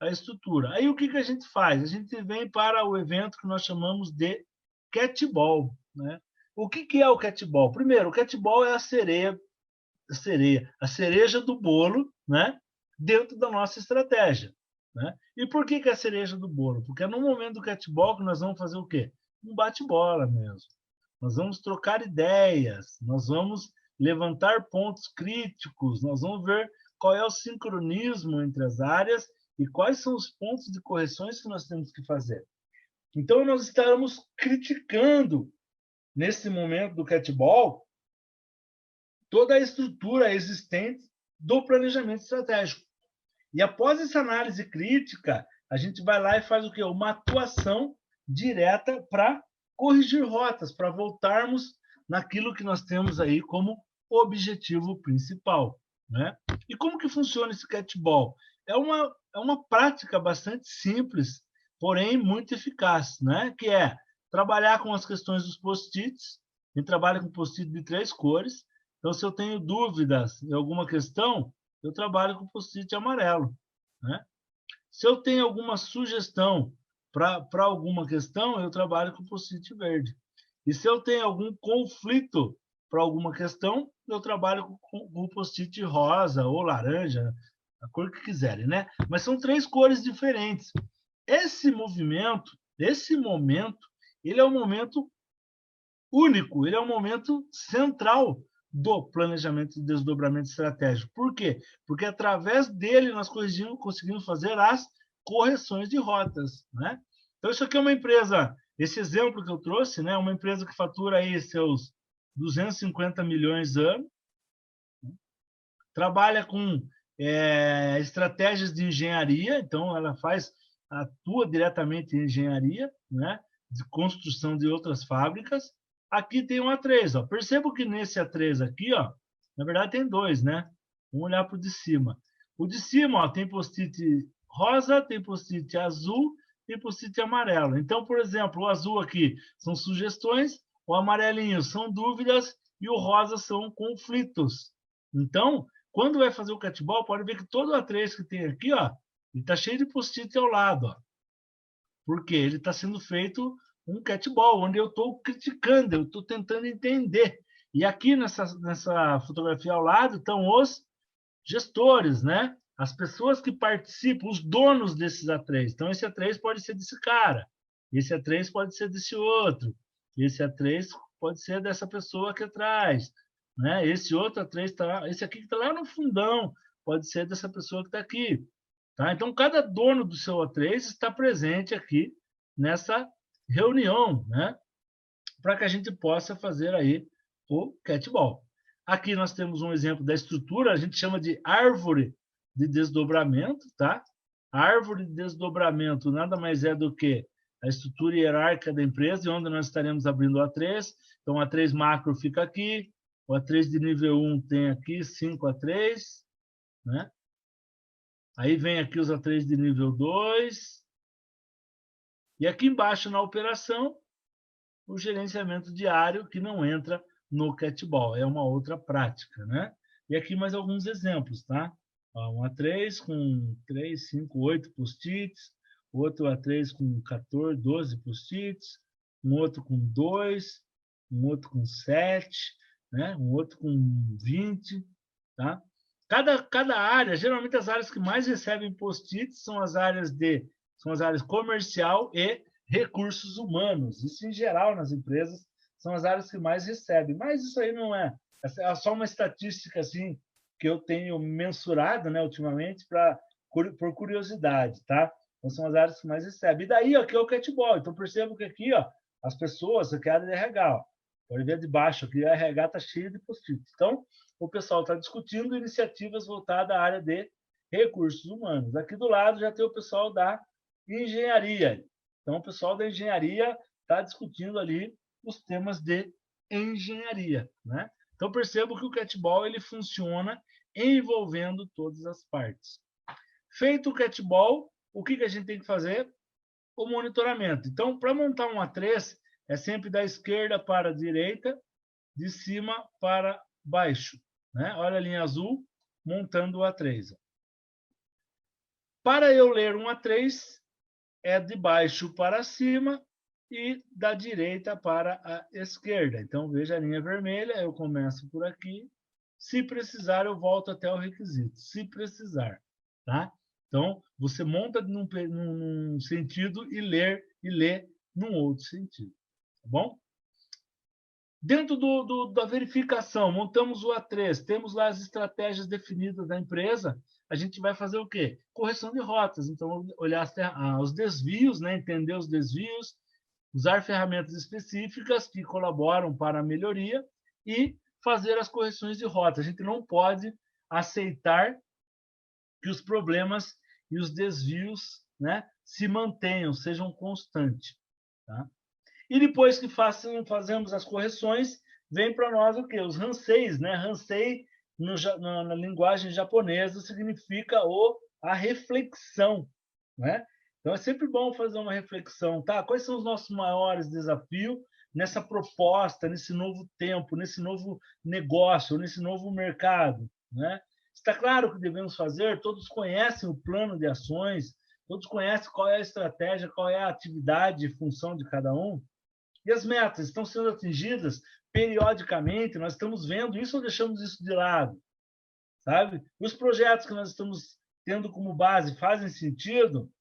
[SPEAKER 3] a estrutura. Aí o que a gente faz? A gente vem para o evento que nós chamamos de catball, né? O que é o catball? Primeiro, o catball é a cereja do bolo, né? Dentro da nossa estratégia, né? E por que é a cereja do bolo? Porque é no momento do catball que nós vamos fazer o quê? Um bate-bola mesmo. Nós vamos trocar ideias, nós vamos levantar pontos críticos, nós vamos ver qual é o sincronismo entre as áreas e quais são os pontos de correções que nós temos que fazer. Então, nós estamos criticando, nesse momento do catball, toda a estrutura existente do planejamento estratégico. E após essa análise crítica, a gente vai lá e faz o quê? Uma atuação direta para corrigir rotas, para voltarmos naquilo que nós temos aí como objetivo principal, né? E como que funciona esse catball? É uma prática bastante simples, porém muito eficaz, né? Que é trabalhar com as questões dos post-its. A gente trabalha com post-it de 3 cores. Então, se eu tenho dúvidas em alguma questão, eu trabalho com post-it amarelo, né? Se eu tenho alguma sugestão para alguma questão, eu trabalho com post-it verde. E se eu tenho algum conflito para alguma questão, eu trabalho com post-it rosa ou laranja, a cor que quiserem, né? Mas são 3 cores diferentes. Esse movimento, esse momento, ele é um momento único, ele é um momento central do planejamento de desdobramento estratégico. Por quê? Porque através dele nós conseguimos fazer as correções de rotas, né? Então, isso aqui é uma empresa, esse exemplo que eu trouxe, né? Uma empresa que fatura aí seus 250 milhões ano, trabalha com estratégias de engenharia, então ela atua diretamente em engenharia, né? De construção de outras fábricas. Aqui tem um A3, ó. Percebo que nesse A3 aqui, ó, na verdade tem 2, né? Vamos olhar para o de cima. O de cima, ó, tem post-it rosa, tem post-it azul, tem post-it amarelo. Então, por exemplo, o azul aqui são sugestões, o amarelinho são dúvidas e o rosa são conflitos. Então, quando vai fazer o catball, pode ver que todo o A3 que tem aqui, ó, ele está cheio de post-it ao lado, ó. Porque ele está sendo feito um catball, onde eu estou criticando, eu estou tentando entender. E aqui nessa fotografia ao lado estão os gestores, né? As pessoas que participam, os donos desses A3. Então, esse A3 pode ser desse cara, esse A3 pode ser desse outro, esse A3 pode ser dessa pessoa aqui atrás, né? Esse outro A3 tá, esse aqui que está lá no fundão pode ser dessa pessoa que está aqui, tá? Então, cada dono do seu A3 está presente aqui nessa reunião, né? Para que a gente possa fazer aí o catball. Aqui nós temos um exemplo da estrutura, a gente chama de árvore de desdobramento, tá? A árvore de desdobramento nada mais é do que a estrutura hierárquica da empresa, onde nós estaremos abrindo o A3. Então, o A3 macro fica aqui, o A3 de nível 1 tem aqui 5 A3, né? Aí vem aqui os A3 de nível 2. E aqui embaixo, na operação, o gerenciamento diário, que não entra no catball, é uma outra prática, né? E aqui mais alguns exemplos, tá? Um A3 com 3, 5, 8 post-its, outro A3 com 14, 12 post-its, um outro com 2, um outro com 7, né? Um outro com 20, tá? Cada área, geralmente as áreas que mais recebem post-its são as áreas comercial e recursos humanos. Isso, em geral, nas empresas, são as áreas que mais recebem. Mas isso aí não é só uma estatística assim, que eu tenho mensurado, né, ultimamente, por curiosidade, tá? Então, são as áreas que mais recebem. E daí, aqui é o catball. Então, percebo que aqui, ó, as pessoas, aqui é a área de RH, ó, pode ver de baixo, aqui a RH está cheia de post-it. Então, o pessoal está discutindo iniciativas voltadas à área de recursos humanos. Aqui do lado já tem o pessoal da engenharia. Então, o pessoal da engenharia está discutindo ali os temas de engenharia, né? Então, percebo que o catball ele funciona envolvendo todas as partes. Feito o catball, o que a gente tem que fazer? O monitoramento. Então, para montar um A3, é sempre da esquerda para a direita, de cima para baixo, né? Olha a linha azul, montando o A3. Para eu ler um A3, é de baixo para cima e da direita para a esquerda. Então, veja a linha vermelha, eu começo por aqui. Se precisar, eu volto até o requisito. Se precisar, tá? Então, você monta num sentido e lê num outro sentido, tá bom? Dentro da verificação, montamos o A3, temos lá as estratégias definidas da empresa, a gente vai fazer o quê? Correção de rotas. Então, olhar os desvios, né? Entender os desvios, usar ferramentas específicas que colaboram para a melhoria e fazer as correções de rota. A gente não pode aceitar que os problemas e os desvios, né, se mantenham, sejam constantes, tá? E depois que fazemos as correções, vem para nós o quê? Os hanseis, né? Hansei, na linguagem japonesa, significa a reflexão, né? Então, é sempre bom fazer uma reflexão, tá? Quais são os nossos maiores desafios nessa proposta, nesse novo tempo, nesse novo negócio, nesse novo mercado, né? Está claro que devemos fazer, todos conhecem o plano de ações, todos conhecem qual é a estratégia, qual é a atividade e função de cada um, e as metas estão sendo atingidas periodicamente, nós estamos vendo isso ou deixamos isso de lado, sabe? Os projetos que nós estamos tendo como base fazem sentido?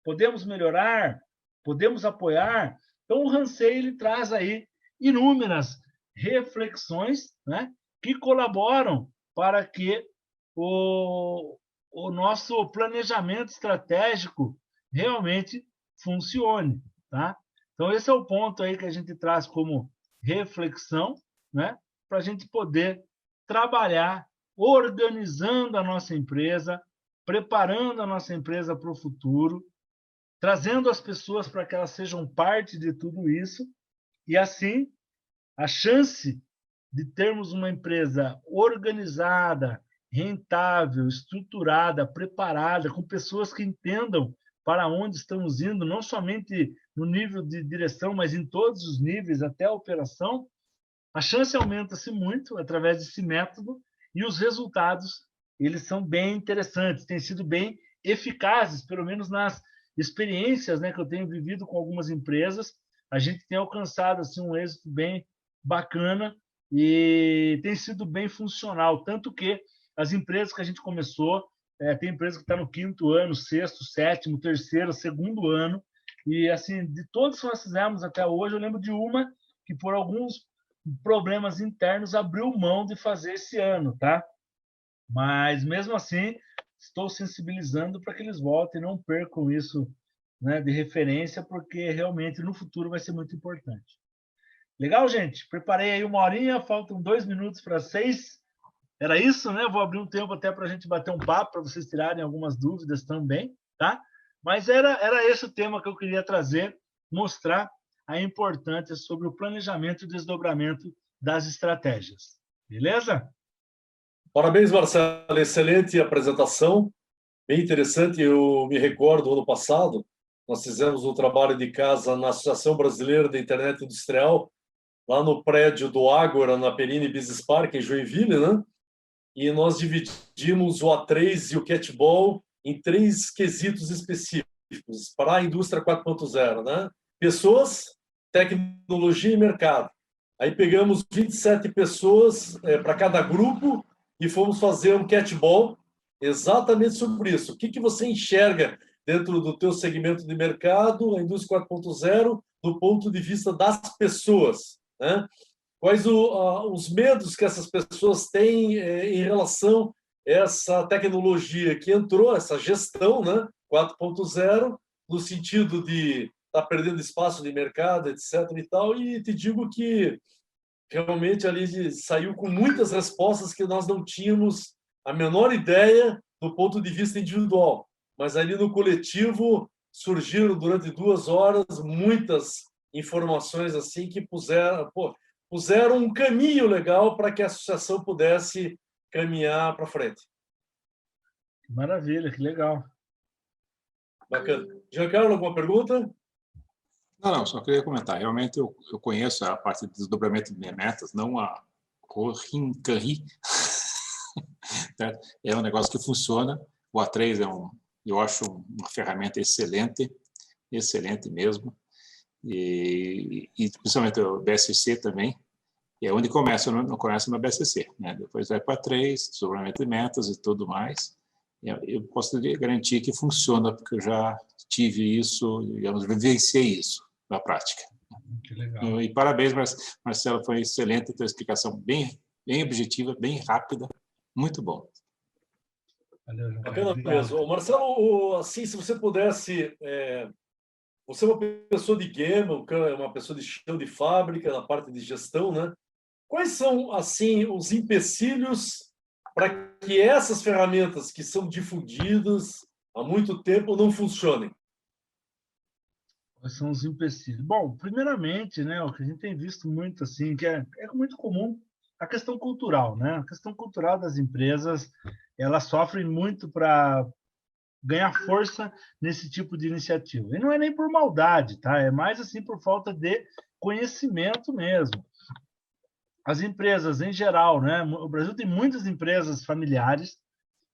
[SPEAKER 3] Podemos melhorar? Podemos apoiar? Então, o Hansei ele traz aí inúmeras reflexões, né, que colaboram para que o nosso planejamento estratégico realmente funcione, tá? Então, esse é o ponto aí que a gente traz como reflexão, né, para a gente poder trabalhar organizando a nossa empresa, preparando a nossa empresa para o futuro, trazendo as pessoas para que elas sejam parte de tudo isso, e assim a chance de termos uma empresa organizada, rentável, estruturada, preparada, com pessoas que entendam para onde estamos indo, não somente no nível de direção, mas em todos os níveis, até a operação, a chance aumenta-se muito através desse método e os resultados eles são bem interessantes, têm sido bem eficazes, pelo menos nas experiências, né, que eu tenho vivido com algumas empresas, a gente tem alcançado assim, um êxito bem bacana e tem sido bem funcional. Tanto que as empresas que a gente começou, tem empresa que está no 5º ano, 6º, 7º, 3º, 2º ano, e assim, de todos que nós fizemos até hoje, eu lembro de uma que por alguns problemas internos abriu mão de fazer esse ano, tá? Mas mesmo assim, estou sensibilizando para que eles voltem e não percam isso, né, de referência, porque realmente no futuro vai ser muito importante. Legal, gente? Preparei aí 1 horinha, faltam 2 minutos para 6. Era isso, né? Vou abrir um tempo até para a gente bater um papo, para vocês tirarem algumas dúvidas também, tá? Mas era esse o tema que eu queria trazer, mostrar a importância sobre o planejamento e desdobramento das estratégias. Beleza?
[SPEAKER 1] Parabéns, Marcelo. Excelente apresentação, bem interessante. Eu me recordo, ano passado, nós fizemos um trabalho de casa na Associação Brasileira da Internet Industrial, lá no prédio do Ágora, na Perini Business Park, em Joinville, né? E nós dividimos o A3 e o Catball em 3 quesitos específicos para a indústria 4.0, né? Pessoas, tecnologia e mercado. Aí pegamos 27 pessoas para cada grupo e fomos fazer um catball exatamente sobre isso. O que você enxerga dentro do teu segmento de mercado, a indústria 4.0, do ponto de vista das pessoas, né? Quais os medos que essas pessoas têm em relação a essa tecnologia que entrou, essa gestão, né, 4.0, no sentido de estar perdendo espaço de mercado, etc. e tal, e te digo que realmente ali saiu com muitas respostas que nós não tínhamos a menor ideia do ponto de vista individual, mas ali no coletivo surgiram durante 2 horas muitas informações assim que puseram um caminho legal para que a associação pudesse caminhar para frente.
[SPEAKER 3] Maravilha, que legal.
[SPEAKER 1] Bacana. Giancarlo, alguma pergunta?
[SPEAKER 2] Não, só queria comentar. Realmente eu conheço a parte de desdobramento de metas, não a Corrincarri. É um negócio que funciona. O A3 eu acho uma ferramenta excelente, excelente mesmo. E principalmente o BSC também. É onde começa, não começa no BSC, né? Depois vai para A3, desdobramento de metas e tudo mais. Eu posso garantir que funciona, porque eu já tive isso, digamos, vivenciei isso na prática.
[SPEAKER 3] Que legal.
[SPEAKER 2] E parabéns, Marcelo, foi excelente a tua explicação, bem objetiva, bem rápida, muito bom.
[SPEAKER 3] Valeu, João
[SPEAKER 1] Bacana
[SPEAKER 3] Carlos.
[SPEAKER 1] mesmo. Marcelo, assim, se você pudesse, você é uma pessoa de game, uma pessoa de chão de fábrica, na parte de gestão, né? Quais são, assim, os empecilhos para que essas ferramentas que são difundidas há muito tempo não funcionem?
[SPEAKER 3] Quais são os empecilhos? Bom, primeiramente, né, o que a gente tem visto muito, assim, que é muito comum, a questão cultural, né? A questão cultural das empresas, elas sofrem muito para ganhar força nesse tipo de iniciativa. E não é nem por maldade, tá? É mais assim por falta de conhecimento mesmo. As empresas em geral, né? O Brasil tem muitas empresas familiares,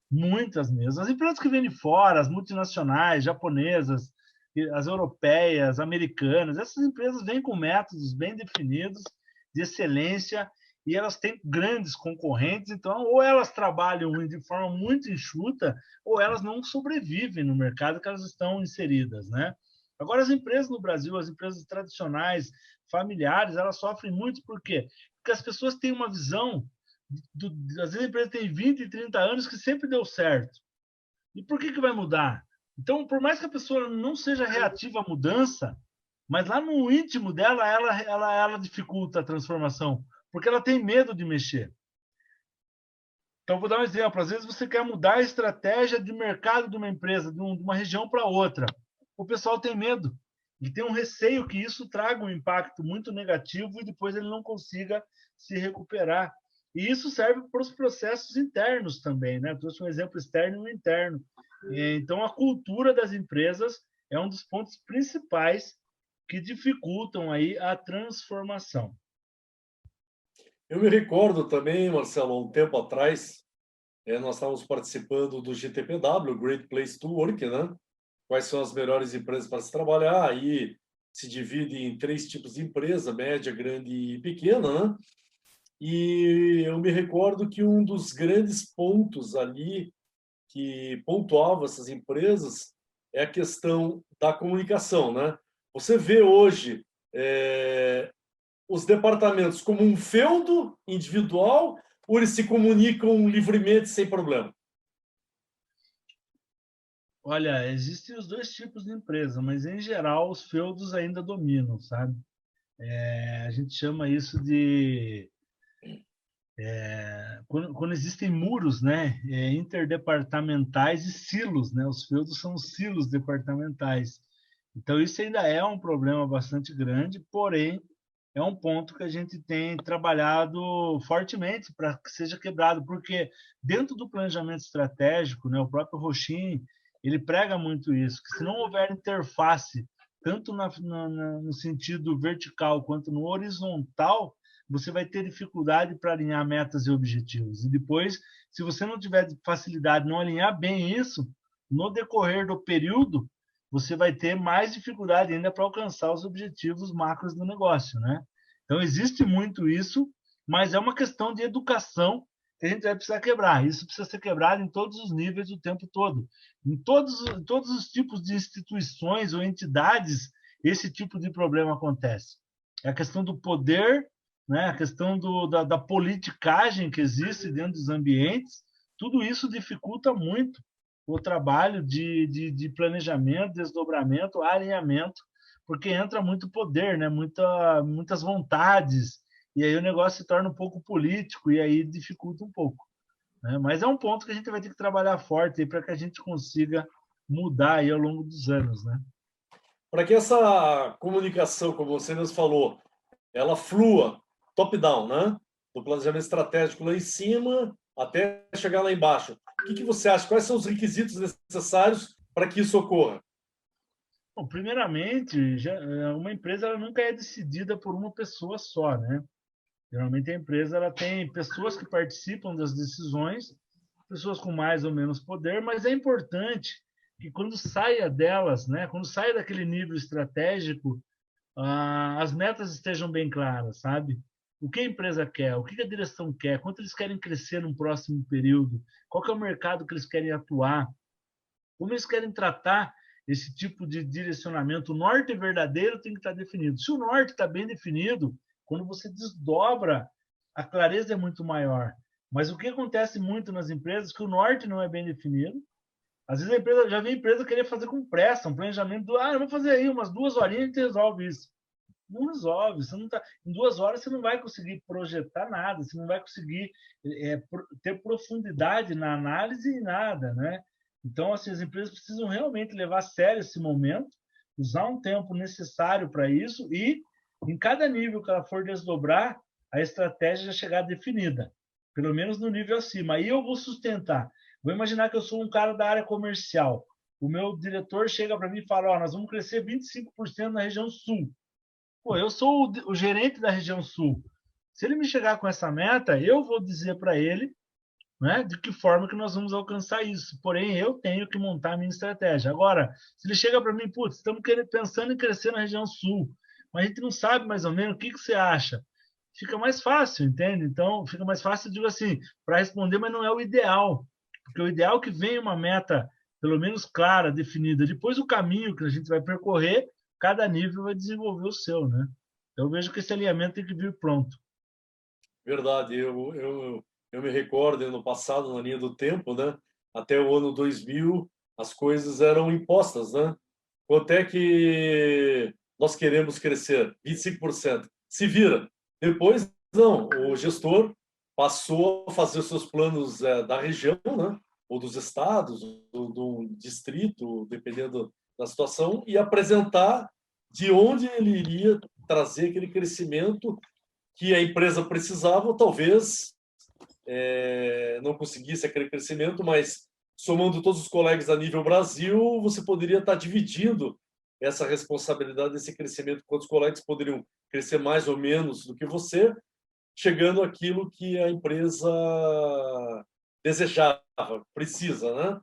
[SPEAKER 3] muitas mesmo. As empresas que vêm de fora, as multinacionais, japonesas, as europeias, americanas, essas empresas vêm com métodos bem definidos de excelência e elas têm grandes concorrentes, então ou elas trabalham de forma muito enxuta ou elas não sobrevivem no mercado que elas estão inseridas, né? Agora, as empresas no Brasil, as empresas tradicionais, familiares, elas sofrem muito por quê? Porque as pessoas têm uma visão às vezes a empresa tem 20, 30 anos que sempre deu certo. E por que vai mudar? Então, por mais que a pessoa não seja reativa à mudança, mas lá no íntimo dela, ela dificulta a transformação, porque ela tem medo de mexer. Então, vou dar um exemplo. Às vezes você quer mudar a estratégia de mercado de uma empresa, de uma região para outra. O pessoal tem medo. Ele tem um receio que isso traga um impacto muito negativo e depois ele não consiga se recuperar. E isso serve para os processos internos também, né? Eu trouxe um exemplo externo e interno. Então, a cultura das empresas é um dos pontos principais que dificultam aí a transformação.
[SPEAKER 1] Eu me recordo também, Marcelo, um tempo atrás, nós estávamos participando do GTPW, Great Place to Work, né? quais são as melhores empresas para se trabalhar. Aí se divide em 3 tipos de empresa: média, grande e pequena, né? E eu me recordo que um dos grandes pontos ali que pontuava essas empresas é a questão da comunicação, né? Você vê hoje os departamentos como um feudo individual, ou eles se comunicam livremente sem problema?
[SPEAKER 3] Olha, existem os dois tipos de empresa, mas em geral os feudos ainda dominam, sabe? A gente chama isso de quando existem muros, né, interdepartamentais e silos, né? Os feudos são os silos departamentais. Então isso ainda é um problema bastante grande, porém é um ponto que a gente tem trabalhado fortemente para que seja quebrado, porque dentro do planejamento estratégico, né, o próprio Rochin, ele prega muito isso, que se não houver interface, tanto no sentido vertical quanto no horizontal, você vai ter dificuldade para alinhar metas e objetivos. E depois, se você não tiver facilidade, não alinhar bem isso, no decorrer do período, você vai ter mais dificuldade ainda para alcançar os objetivos macros do negócio, né? Então, existe muito isso, mas é uma questão de educação que a gente vai precisar quebrar. Isso precisa ser quebrado em todos os níveis o tempo todo. Em todos os tipos de instituições ou entidades, esse tipo de problema acontece. É a questão do poder, né? A questão da politicagem que existe dentro dos ambientes, tudo isso dificulta muito o trabalho de planejamento, desdobramento, alinhamento, porque entra muito poder, né? Muitas vontades, e aí o negócio se torna um pouco político, e aí dificulta um pouco, né? Mas é um ponto que a gente vai ter que trabalhar forte para que a gente consiga mudar aí ao longo dos anos, né?
[SPEAKER 1] Para que essa comunicação, como você mesmo falou, ela flua top-down, né? Do planejamento estratégico lá em cima até chegar lá embaixo. O que você acha? Quais são os requisitos necessários para que isso ocorra?
[SPEAKER 3] Bom, primeiramente, uma empresa ela nunca é decidida por uma pessoa só, né? Geralmente a empresa ela tem pessoas que participam das decisões, pessoas com mais ou menos poder, mas é importante que quando saia delas, né, quando saia daquele nível estratégico, as metas estejam bem claras, sabe? O que a empresa quer, o que a direção quer, quanto eles querem crescer no próximo período, qual que é o mercado que eles querem atuar, como eles querem tratar esse tipo de direcionamento. O norte verdadeiro tem que estar definido. Se o norte está bem definido, quando você desdobra, a clareza é muito maior. Mas o que acontece muito nas empresas é que o norte não é bem definido. Às vezes a empresa, já vem a empresa querer fazer com pressa, um planejamento eu vou fazer aí umas 2 horinhas e a gente resolve isso. Não resolve. Você não tá, em 2 horas você não vai conseguir projetar nada, você não vai conseguir ter profundidade na análise e nada, né? Então, assim, as empresas precisam realmente levar a sério esse momento, usar um tempo necessário para isso e, em cada nível que ela for desdobrar, a estratégia já chegar definida, pelo menos no nível acima. Aí eu vou sustentar. Vou imaginar que eu sou um cara da área comercial. O meu diretor chega para mim e fala: nós vamos crescer 25% na região sul. Pô, eu sou o gerente da região sul. Se ele me chegar com essa meta, eu vou dizer para ele, né, de que forma que nós vamos alcançar isso. Porém, eu tenho que montar a minha estratégia. Agora, se ele chega para mim, putz, estamos pensando em crescer na região sul, mas a gente não sabe mais ou menos o que você acha. Fica mais fácil, entende? Então, fica mais fácil, digo assim, para responder, mas não é o ideal. Porque o ideal é que venha uma meta, pelo menos clara, definida. Depois, o caminho que a gente vai percorrer, cada nível vai desenvolver o seu, né? Então, eu vejo que esse alinhamento tem que vir pronto.
[SPEAKER 1] Verdade, eu me recordo, no passado, na linha do tempo, né? Até o ano 2000, as coisas eram impostas, né? Quanto é que nós queremos crescer? 25%. Se vira. Depois, não. O gestor passou a fazer os seus planos da região, né? Ou dos estados, do distrito, dependendo da situação, e apresentar de onde ele iria trazer aquele crescimento que a empresa precisava, ou talvez não conseguisse aquele crescimento, mas somando todos os colegas a nível Brasil, você poderia estar dividindo essa responsabilidade desse crescimento, quantos colegas poderiam crescer mais ou menos do que você, chegando àquilo que a empresa desejava, precisa, né?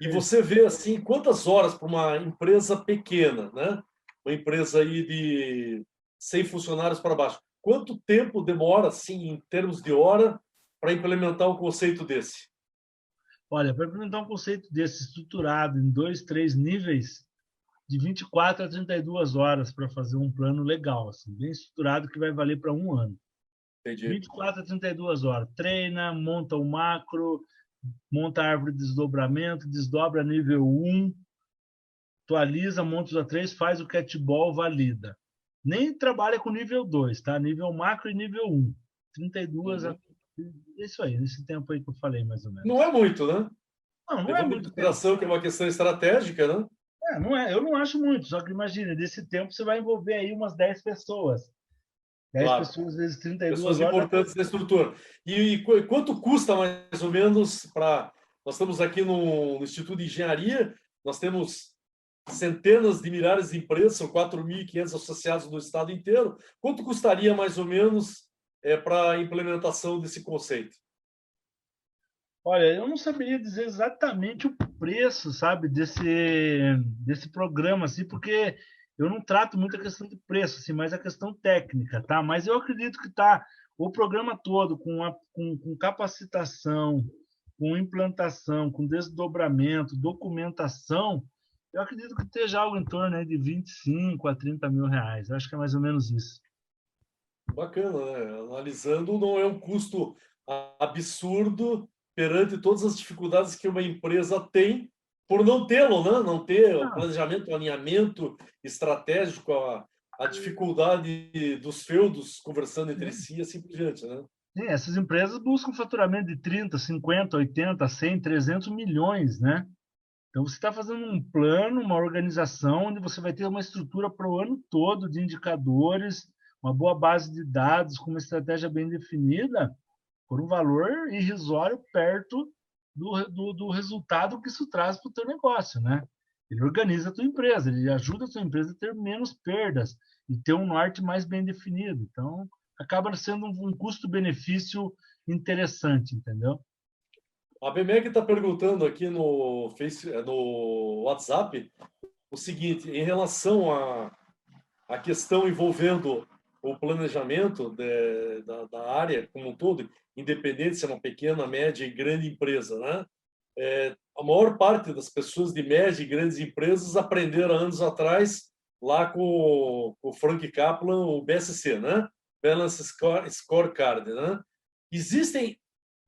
[SPEAKER 1] E você vê assim quantas horas para uma empresa pequena, né? Uma empresa aí de 100 funcionários para baixo. Quanto tempo demora, assim, em termos de hora, para implementar um conceito desse?
[SPEAKER 3] Olha, para implementar um conceito desse estruturado em 2, 3 níveis, de 24 a 32 horas para fazer um plano legal, assim, bem estruturado, que vai valer para um ano.
[SPEAKER 1] Entendi.
[SPEAKER 3] 24 a 32 horas. Treina, monta o macro, monta a árvore de desdobramento, desdobra nível 1, atualiza, monta os A3, faz o catball, valida. Nem trabalha com nível 2, tá? Nível macro e nível 1. 32 a... Isso aí, nesse tempo aí que eu falei, mais ou menos.
[SPEAKER 1] Não é muito, né?
[SPEAKER 3] Não, não é
[SPEAKER 1] Levando em
[SPEAKER 3] muito tempo.
[SPEAKER 1] consideração que é uma questão estratégica, né?
[SPEAKER 3] Não é, eu não acho muito, só que imagina, desse tempo você vai envolver aí umas 10 pessoas. 10
[SPEAKER 1] Claro.
[SPEAKER 3] pessoas vezes 32
[SPEAKER 1] Pessoas
[SPEAKER 3] horas.
[SPEAKER 1] importantes da estrutura. E quanto custa mais ou menos para... Nós estamos aqui no Instituto de Engenharia, nós temos centenas de milhares de empresas, são 4.500 associados no estado inteiro. Quanto custaria mais ou menos para a implementação desse conceito?
[SPEAKER 3] Olha, eu não saberia dizer exatamente o preço, sabe, desse programa, assim, porque eu não trato muito a questão de preço, assim, mas a questão técnica, tá? Mas eu acredito que tá o programa todo com capacitação, com implantação, com desdobramento, documentação, eu acredito que esteja algo em torno aí de 25 a 30 mil reais. Eu acho que é mais ou menos isso.
[SPEAKER 1] Bacana, né? Analisando, não é um custo absurdo perante todas as dificuldades que uma empresa tem por não tê-lo, né? Não ter o
[SPEAKER 3] Não,
[SPEAKER 1] planejamento, o alinhamento estratégico, a dificuldade dos feudos conversando entre si e assim por diante, né?
[SPEAKER 3] sim, essas empresas buscam faturamento de 30, 50, 80, 100, 300 milhões, né? Então, você está fazendo um plano, uma organização, onde você vai ter uma estrutura para o ano todo de indicadores, uma boa base de dados, com uma estratégia bem definida, por um valor irrisório perto do resultado que isso traz para o teu negócio, né? Ele organiza a tua empresa, ele ajuda a tua empresa a ter menos perdas e ter um norte mais bem definido. Então, acaba sendo um custo-benefício interessante, entendeu?
[SPEAKER 1] A BMEG está perguntando aqui no WhatsApp o seguinte, em relação à questão envolvendo o planejamento da área como um todo, independente se é uma pequena, média e grande empresa, né? A maior parte das pessoas de média e grandes empresas aprenderam há anos atrás lá com o Frank Kaplan, o BSC, né? Balance Scorecard, né? Existem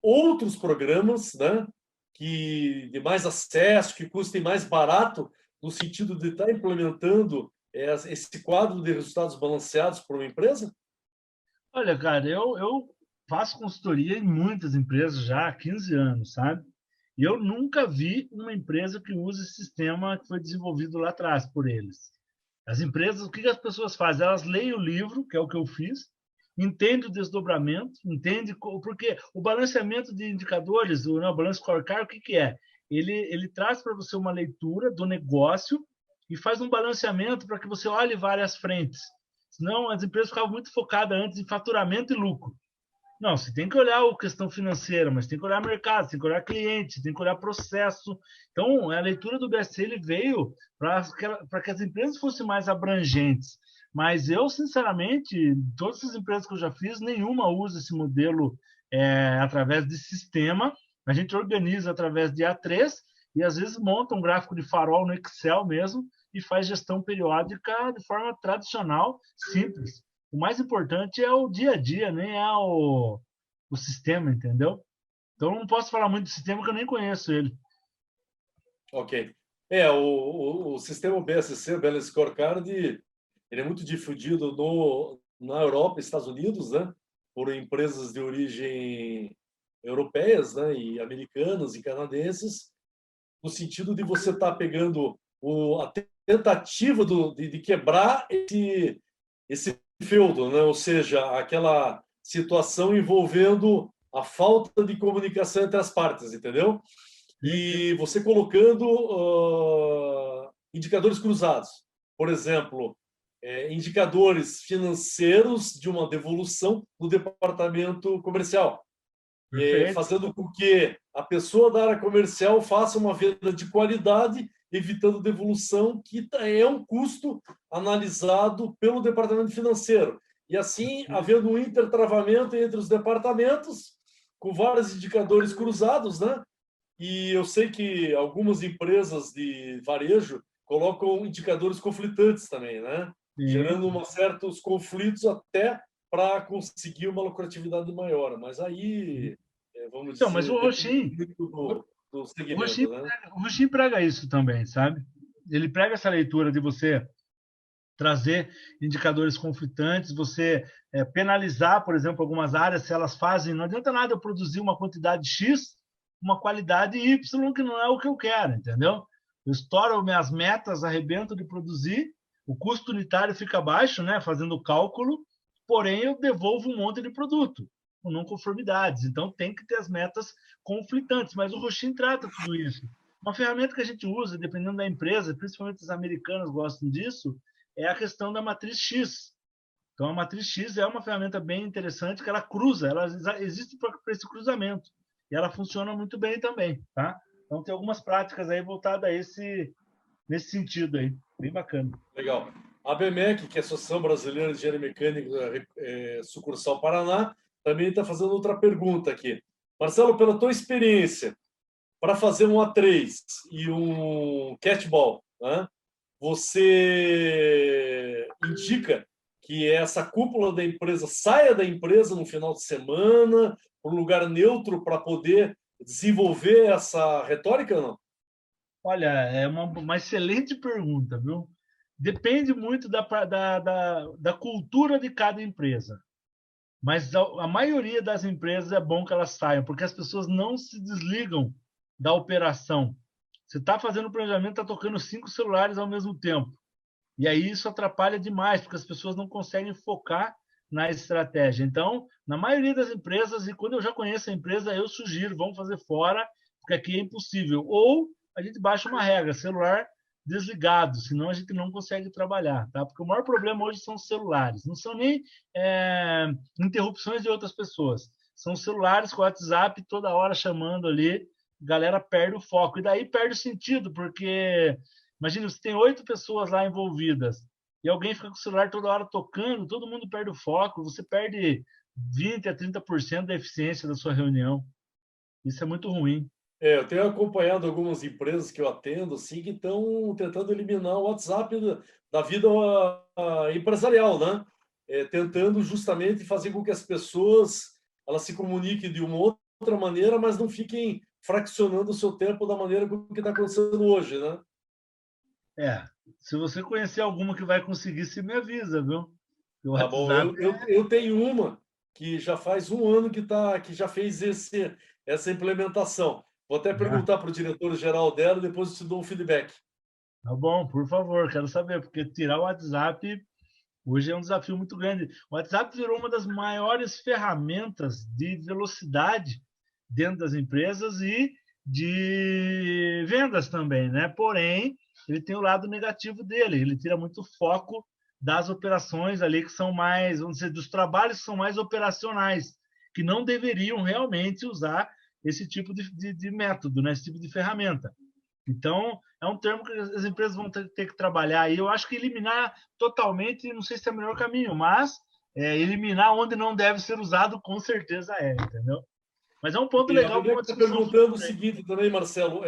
[SPEAKER 1] outros programas, né, que de mais acesso, que custem mais barato, no sentido de estar implementando esse quadro de resultados balanceados por uma empresa?
[SPEAKER 3] Olha, cara, eu faço consultoria em muitas empresas já há 15 anos, sabe? E eu nunca vi uma empresa que use esse sistema que foi desenvolvido lá atrás por eles. As empresas, o que as pessoas fazem? Elas leem o livro, que é o que eu fiz, entende o desdobramento, entende porque o balanceamento de indicadores, o balance scorecard, o que é? Ele traz para você uma leitura do negócio e faz um balanceamento para que você olhe várias frentes. Senão, as empresas ficavam muito focadas antes em faturamento e lucro. Não, você tem que olhar a questão financeira, mas tem que olhar mercado, tem que olhar cliente, tem que olhar processo. Então, a leitura do BSC ele veio para que as empresas fossem mais abrangentes. Mas eu, sinceramente, todas as empresas que eu já fiz, nenhuma usa esse modelo através de sistema. A gente organiza através de A3 e às vezes monta um gráfico de farol no Excel mesmo e faz gestão periódica de forma tradicional, simples. O mais importante é o dia a dia, nem é o sistema, entendeu? Então, eu não posso falar muito do sistema porque eu nem conheço ele.
[SPEAKER 1] Ok. O sistema BSC, o Balance Scorecard, ele é muito difundido na Europa e Estados Unidos, né? Por empresas de origem europeias, né? E americanas e canadenses, no sentido de você estar pegando a tentativa de quebrar esse feudo, né? Ou seja, aquela situação envolvendo a falta de comunicação entre as partes, entendeu?
[SPEAKER 3] Sim, sim.
[SPEAKER 1] E você colocando indicadores cruzados. Por exemplo, indicadores financeiros de uma devolução no departamento comercial. fazendo com que a pessoa da área comercial faça uma venda de qualidade, evitando devolução, que é um custo analisado pelo departamento financeiro. E assim, havendo um intertravamento entre os departamentos, com vários indicadores cruzados, né? E eu sei que algumas empresas de varejo colocam indicadores conflitantes também, né? Gerando certos conflitos até para conseguir uma lucratividade maior. Mas aí, vamos dizer,
[SPEAKER 3] então, mas o Roxin,
[SPEAKER 1] do segmento, né?
[SPEAKER 3] O Roxin prega isso também, sabe? Ele prega essa leitura de você trazer indicadores conflitantes, você penalizar, por exemplo, algumas áreas se elas fazem. Não adianta nada eu produzir uma quantidade X, uma qualidade Y, que não é o que eu quero, entendeu? Eu estouro minhas metas, arrebento de produzir, o custo unitário fica baixo, né, fazendo o cálculo, porém eu devolvo um monte de produto com não conformidades. Então tem que ter as metas conflitantes, mas o Roxin trata tudo isso. Uma ferramenta que a gente usa, dependendo da empresa, principalmente os americanos gostam disso, é a questão da matriz X. Então, a matriz X é uma ferramenta bem interessante que ela cruza, ela existe para esse cruzamento. E ela funciona muito bem também, tá? Então, tem algumas práticas aí voltadas a nesse sentido aí. Bem bacana.
[SPEAKER 1] Legal. A BMEC, que é a Associação Brasileira de Engenharia Mecânica, sucursal Paraná, também está fazendo outra pergunta aqui. Marcelo, pela tua experiência, para fazer um A3 e um catball, né? Você indica que essa cúpula da empresa saia da empresa no final de semana, para um lugar neutro para poder desenvolver essa retórica ou não?
[SPEAKER 3] Olha, é uma excelente pergunta, viu? Depende muito da cultura de cada empresa. Mas a maioria das empresas é bom que elas saiam, porque as pessoas não se desligam da operação. Você está fazendo o planejamento, está tocando 5 celulares ao mesmo tempo. E aí isso atrapalha demais, porque as pessoas não conseguem focar na estratégia. Então, na maioria das empresas, e quando eu já conheço a empresa, eu sugiro, vamos fazer fora, porque aqui é impossível. Ou a gente baixa uma regra, celular desligado, senão a gente não consegue trabalhar, tá? Porque o maior problema hoje são os celulares, não são nem interrupções de outras pessoas, são celulares com o WhatsApp toda hora chamando ali, a galera perde o foco, e daí perde o sentido, porque imagina, você tem 8 pessoas lá envolvidas, e alguém fica com o celular toda hora tocando, todo mundo perde o foco, você perde 20% a 30% da eficiência da sua reunião. Isso é muito ruim.
[SPEAKER 1] Eu tenho acompanhado algumas empresas que eu atendo assim, que estão tentando eliminar o WhatsApp da vida empresarial, né? Tentando justamente fazer com que as pessoas elas se comuniquem de uma outra maneira, mas não fiquem fraccionando o seu tempo da maneira que está acontecendo hoje, né?
[SPEAKER 3] Se você conhecer alguma que vai conseguir, você me avisa, viu?
[SPEAKER 1] O tá WhatsApp... bom, eu tenho uma que já faz um ano que já fez essa implementação. Vou até perguntar para o diretor-geral dela e depois eu te dou um feedback.
[SPEAKER 3] Tá bom, por favor, quero saber, porque tirar o WhatsApp hoje é um desafio muito grande. O WhatsApp virou uma das maiores ferramentas de velocidade dentro das empresas e de vendas também, né? Porém, ele tem o lado negativo dele, ele tira muito foco das operações ali que são mais, vamos dizer, dos trabalhos que são mais operacionais, que não deveriam realmente usar esse tipo de método, né? Esse tipo de ferramenta. Então, é um termo que as empresas vão ter que trabalhar. E eu acho que eliminar totalmente, não sei se é o melhor caminho, mas eliminar onde não deve ser usado, com certeza entendeu? Mas é um ponto legal.
[SPEAKER 1] Eu estou perguntando o seguinte também, Marcelo.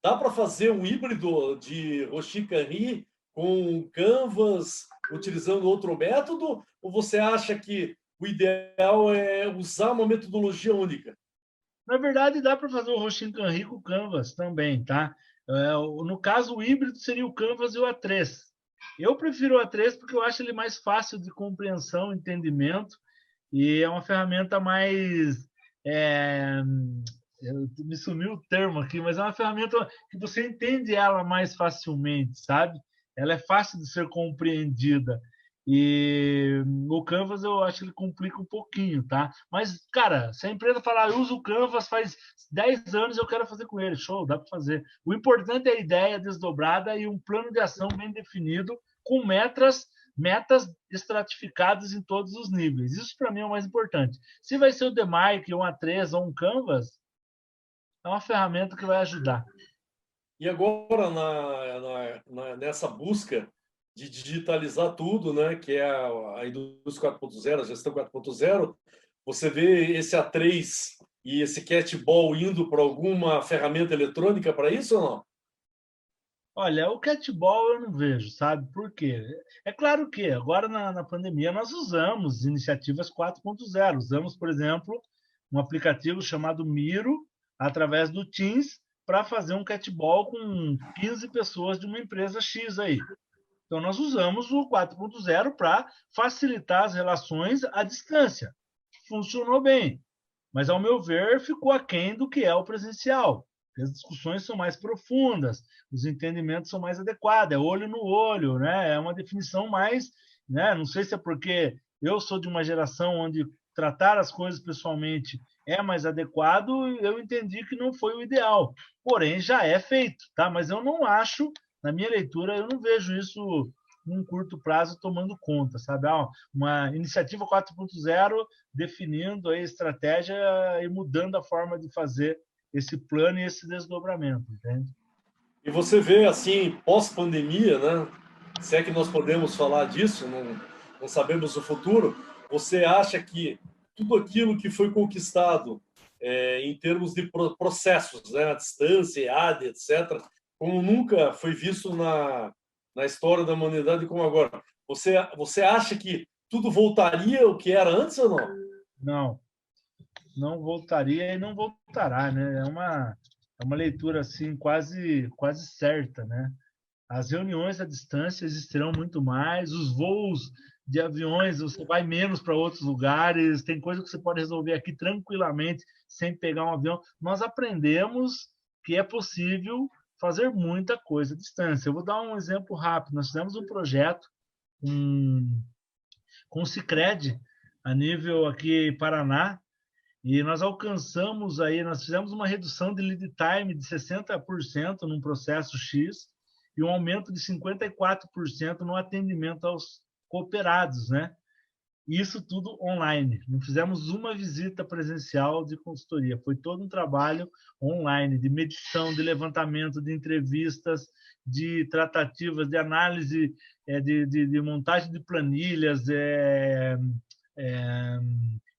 [SPEAKER 1] Dá para fazer um híbrido de Roxin Canri com Canvas, utilizando outro método? Ou você acha que o ideal é usar uma metodologia única?
[SPEAKER 3] Na verdade, dá para fazer o Roxin Canri com o Canvas também, tá? No caso, o híbrido seria o Canvas e o A3. Eu prefiro o A3 porque eu acho ele mais fácil de compreensão, entendimento, e é uma ferramenta mais... me sumiu o termo aqui, mas é uma ferramenta que você entende ela mais facilmente, sabe? Ela é fácil de ser compreendida. E o Canvas eu acho que ele complica um pouquinho, tá? Mas, cara, se a empresa falar, eu uso o Canvas faz 10 anos, eu quero fazer com ele, show, dá para fazer. O importante é a ideia desdobrada e um plano de ação bem definido, com metas metas estratificadas em todos os níveis. Isso, para mim, é o mais importante. Se vai ser o DMark, um A3 ou um Canvas, é uma ferramenta que vai ajudar.
[SPEAKER 1] E agora, nessa busca de digitalizar tudo, né, que é a indústria 4.0, a gestão 4.0, você vê esse A3 e esse Catball indo para alguma ferramenta eletrônica para isso ou não?
[SPEAKER 3] Olha, o Catball eu não vejo, sabe? Por quê? É claro que agora na pandemia nós usamos iniciativas 4.0. Usamos, por exemplo, um aplicativo chamado Miro, através do Teams, para fazer um Catball com 15 pessoas de uma empresa X aí. Então, nós usamos o 4.0 para facilitar as relações à distância. Funcionou bem, mas, ao meu ver, ficou aquém do que é o presencial. As discussões são mais profundas, os entendimentos são mais adequados, é olho no olho, né? É uma definição mais... Né? Não sei se é porque eu sou de uma geração onde tratar as coisas pessoalmente é mais adequado, eu entendi que não foi o ideal. Porém, já é feito, tá? Mas eu não acho, na minha leitura, eu não vejo isso num curto prazo tomando conta, sabe? Uma iniciativa 4.0 definindo a estratégia e mudando a forma de fazer esse plano e esse desdobramento, entende?
[SPEAKER 1] E você vê, assim, pós-pandemia, né? Se é que nós podemos falar disso, não sabemos o futuro, você acha que tudo aquilo que foi conquistado em termos de processos, né, a distância, EAD, etc., como nunca foi visto na história da humanidade como agora, você acha que tudo voltaria ao que era antes ou não?
[SPEAKER 3] Não, não voltaria e não voltará, né? É uma leitura assim quase certa, né? As reuniões à distância existirão muito mais, os voos de aviões, você vai menos para outros lugares, tem coisa que você pode resolver aqui tranquilamente, sem pegar um avião. Nós aprendemos que é possível fazer muita coisa à distância. Eu vou dar um exemplo rápido. Nós fizemos um projeto com o Sicredi, a nível aqui Paraná, e nós alcançamos aí, nós fizemos uma redução de lead time de 60% num processo X e um aumento de 54% no atendimento aos cooperados, né? Isso tudo online. Não fizemos uma visita presencial de consultoria, foi todo um trabalho online, de medição, de levantamento de entrevistas, de tratativas, de análise, de montagem de planilhas,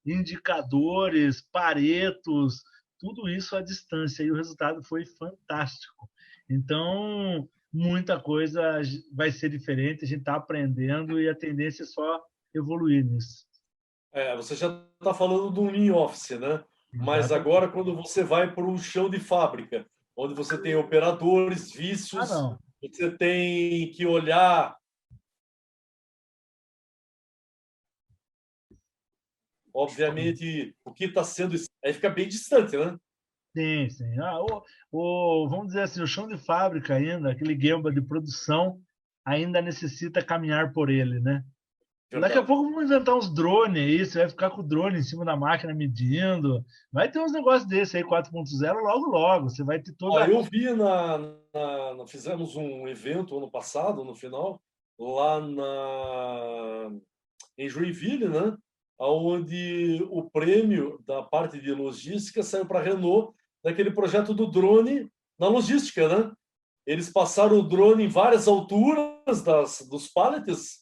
[SPEAKER 3] indicadores, paretos, tudo isso à distância, e o resultado foi fantástico. Então, muita coisa vai ser diferente, a gente está aprendendo e a tendência é só evoluir nisso.
[SPEAKER 1] Você já está falando do Lean Office, né? Mas
[SPEAKER 3] Exatamente.
[SPEAKER 1] agora, quando você vai para um chão de fábrica, onde você tem operadores, vícios,
[SPEAKER 3] Não.
[SPEAKER 1] você tem que olhar, obviamente, o que está sendo... Aí fica bem distante, né?
[SPEAKER 3] Sim, sim. Vamos dizer assim, o chão de fábrica ainda, aquele Gemba de produção, ainda necessita caminhar por ele, né? Daqui a
[SPEAKER 1] Verdade.
[SPEAKER 3] pouco vamos inventar uns drones aí, você vai ficar com o drone em cima da máquina medindo. Vai ter uns negócios desse aí, 4.0, logo, logo. Você vai ter
[SPEAKER 1] Ó,
[SPEAKER 3] toda...
[SPEAKER 1] eu vi fizemos um evento ano passado, no final, lá em Joinville, né? Onde o prêmio da parte de logística saiu para a Renault, daquele projeto do drone na logística, né? Eles passaram o drone em várias alturas dos pallets,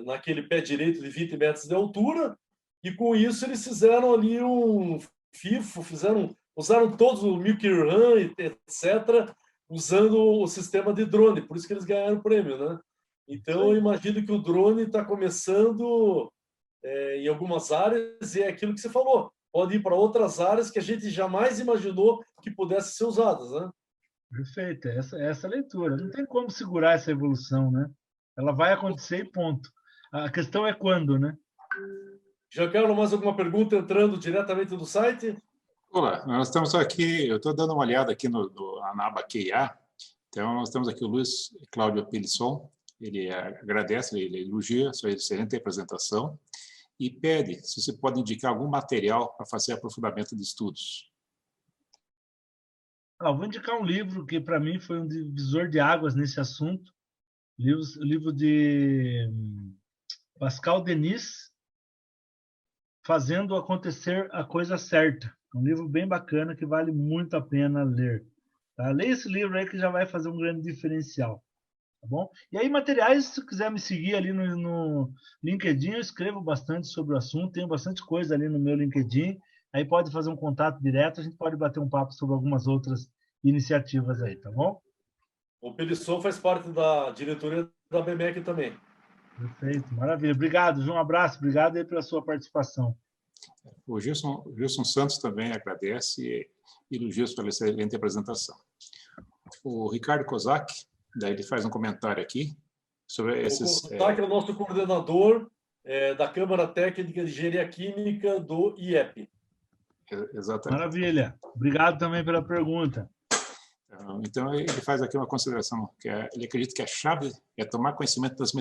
[SPEAKER 1] naquele pé direito de 20 metros de altura, e com isso eles fizeram ali um FIFO, usaram todos o Milky Run, etc., usando o sistema de drone, por isso que eles ganharam o prêmio, né? Então, eu imagino que o drone está começando em algumas áreas, e é aquilo que você falou, pode ir para outras áreas que a gente jamais imaginou que pudessem ser usadas, né?
[SPEAKER 3] Perfeito, essa leitura. Não tem como segurar essa evolução, né? Ela vai acontecer e ponto. A questão é quando, né?
[SPEAKER 1] Giancarlo, mais alguma pergunta entrando diretamente do site?
[SPEAKER 2] Olá, nós estamos aqui, eu estou dando uma olhada aqui na aba QIA, então nós temos aqui o Luiz Cláudio Pelisson, ele agradece, ele elogia a sua excelente apresentação e pede se você pode indicar algum material para fazer aprofundamento de estudos.
[SPEAKER 3] Vou indicar um livro que, para mim, foi um divisor de águas nesse assunto, livro de Pascal Denis, Fazendo Acontecer a Coisa Certa. Um livro bem bacana que vale muito a pena ler. Tá? Leia esse livro aí que já vai fazer um grande diferencial. Tá bom? E aí, materiais, se quiser me seguir ali no LinkedIn, eu escrevo bastante sobre o assunto, tenho bastante coisa ali no meu LinkedIn. Aí pode fazer um contato direto, a gente pode bater um papo sobre algumas outras iniciativas aí, tá bom?
[SPEAKER 1] O Pelisson faz parte da diretoria da BMEC também.
[SPEAKER 3] Perfeito, maravilha. Obrigado, João. Um abraço, obrigado aí pela sua participação.
[SPEAKER 2] O Gilson Santos também agradece e elogios pela excelente apresentação. O Ricardo Kozak, daí ele faz um comentário aqui sobre esses...
[SPEAKER 1] O Kozak é o nosso coordenador da Câmara Técnica de Engenharia Química do IEP.
[SPEAKER 2] Exatamente.
[SPEAKER 3] Maravilha. Obrigado também pela pergunta.
[SPEAKER 2] Então, ele faz aqui uma consideração, que ele acredita que a chave é tomar conhecimento das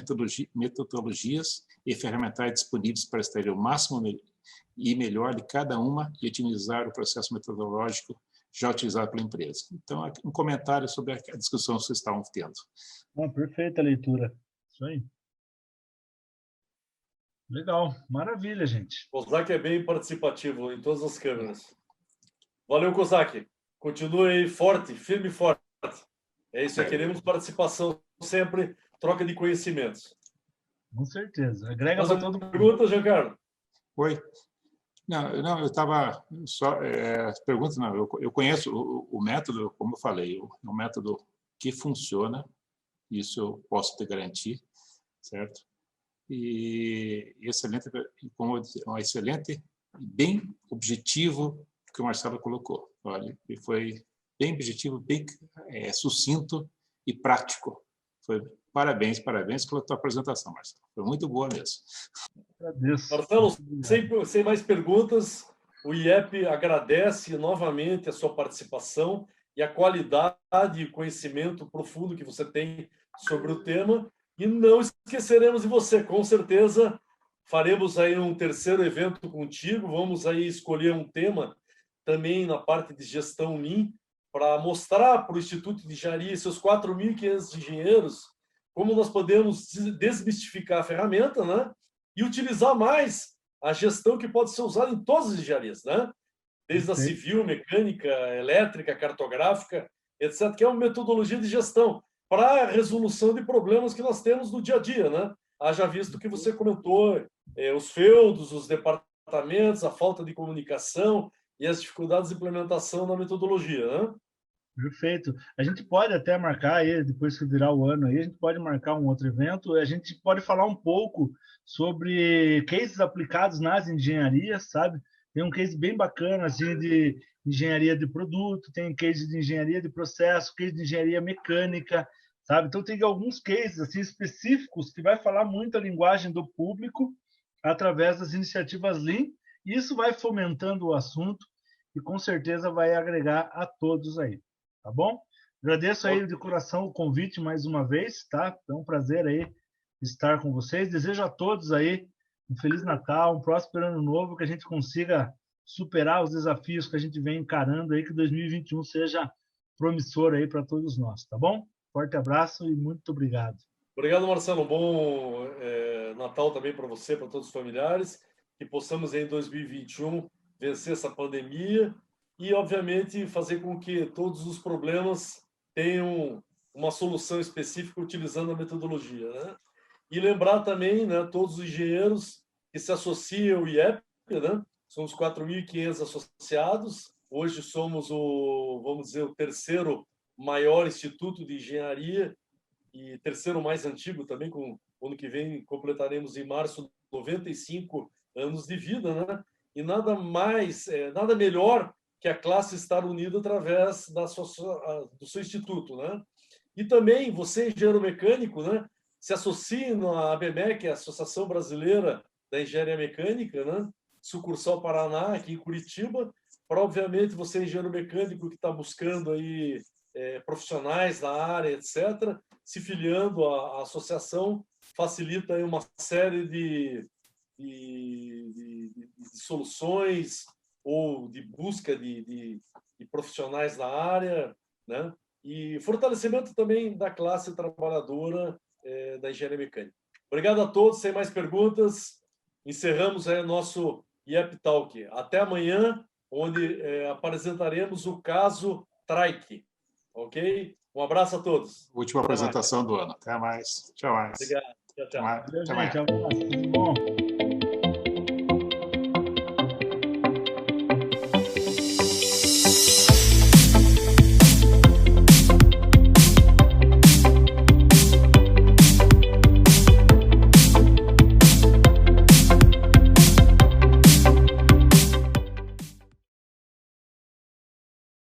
[SPEAKER 2] metodologias e ferramentais disponíveis para extrair o máximo e melhor de cada uma e otimizar o processo metodológico já utilizado pela empresa. Então, um comentário sobre a discussão que vocês estavam tendo.
[SPEAKER 3] Perfeita leitura. Isso aí. Legal. Maravilha, gente.
[SPEAKER 1] O Kozak é bem participativo em todas as câmeras. Valeu, Kozak. Continue aí forte, firme e forte. É isso, queremos participação sempre, troca de conhecimentos.
[SPEAKER 3] Com certeza. Agrega para todo mundo.
[SPEAKER 1] Pergunta, Giancarlo?
[SPEAKER 2] Oi. Não, eu estava só... pergunta, não, eu conheço o método, como eu falei, o método que funciona, isso eu posso te garantir, certo? E excelente, como eu disse, um excelente e bem objetivo que o Marcelo colocou. Olha, e foi bem objetivo, bem sucinto e prático. Parabéns pela tua apresentação, Marcelo. Foi muito boa mesmo.
[SPEAKER 3] Agradeço.
[SPEAKER 1] Marcelo, sem mais perguntas, o IEP agradece novamente a sua participação e a qualidade e conhecimento profundo que você tem sobre o tema. E não esqueceremos de você, com certeza faremos aí um terceiro evento contigo, vamos aí escolher um tema também na parte de gestão Lean, para mostrar para o Instituto de Engenharia e seus 4.500 engenheiros como nós podemos desmistificar a ferramenta, né? E utilizar mais a gestão que pode ser usada em todas as engenharias, né? Desde a civil, mecânica, elétrica, cartográfica, etc., que é uma metodologia de gestão para a resolução de problemas que nós temos no dia a dia, né? Haja visto que você comentou os feudos, os departamentos, a falta de comunicação e as dificuldades de implementação da metodologia, né?
[SPEAKER 3] Perfeito. A gente pode até marcar aí, depois que virar o ano aí, a gente pode marcar um outro evento, a gente pode falar um pouco sobre cases aplicados nas engenharias, sabe? Tem um case bem bacana, assim, de engenharia de produto, tem case de engenharia de processo, case de engenharia mecânica, sabe? Então, tem alguns cases, assim, específicos que vai falar muito a linguagem do público através das iniciativas Lean, e isso vai fomentando o assunto e, com certeza, vai agregar a todos aí. Tá bom? Agradeço aí de coração o convite mais uma vez, tá? É um prazer aí estar com vocês. Desejo a todos aí um Feliz Natal, um próspero Ano Novo, que a gente consiga superar os desafios que a gente vem encarando aí, que 2021 seja promissor aí para todos nós, tá bom? Forte abraço e muito obrigado.
[SPEAKER 1] Obrigado, Marcelo. Um bom Natal também para você, para todos os familiares, que possamos em 2021 vencer essa pandemia e, obviamente, fazer com que todos os problemas tenham uma solução específica utilizando a metodologia, né? E lembrar também, né, todos os engenheiros que se associam ao IEP, né? Somos 4.500 associados. Hoje somos vamos dizer, o terceiro maior instituto de engenharia e terceiro mais antigo também, com ano que vem completaremos em março 95 anos de vida, né? E nada mais, nada melhor que a classe estar unida através do seu instituto, né? E também você, engenheiro mecânico, né? Se associe na ABMEC, a Associação Brasileira da Engenharia Mecânica, né? Sucursal Paraná, aqui em Curitiba, para, obviamente, você, engenheiro mecânico que está buscando aí profissionais da área, etc., se filiando à associação, facilita aí uma série de soluções ou de busca de profissionais da área, né? E fortalecimento também da classe trabalhadora da engenharia mecânica. Obrigado a todos. Sem mais perguntas, encerramos aí o nosso IEP Talk. Até amanhã, onde apresentaremos o caso Trike. Ok? Um abraço a todos.
[SPEAKER 2] Última apresentação do ano. Até mais. Tchau mais.
[SPEAKER 1] Obrigado. Tchau, tchau.
[SPEAKER 3] Valeu,
[SPEAKER 2] Até amanhã.
[SPEAKER 3] gente. Abraço. Tudo bom.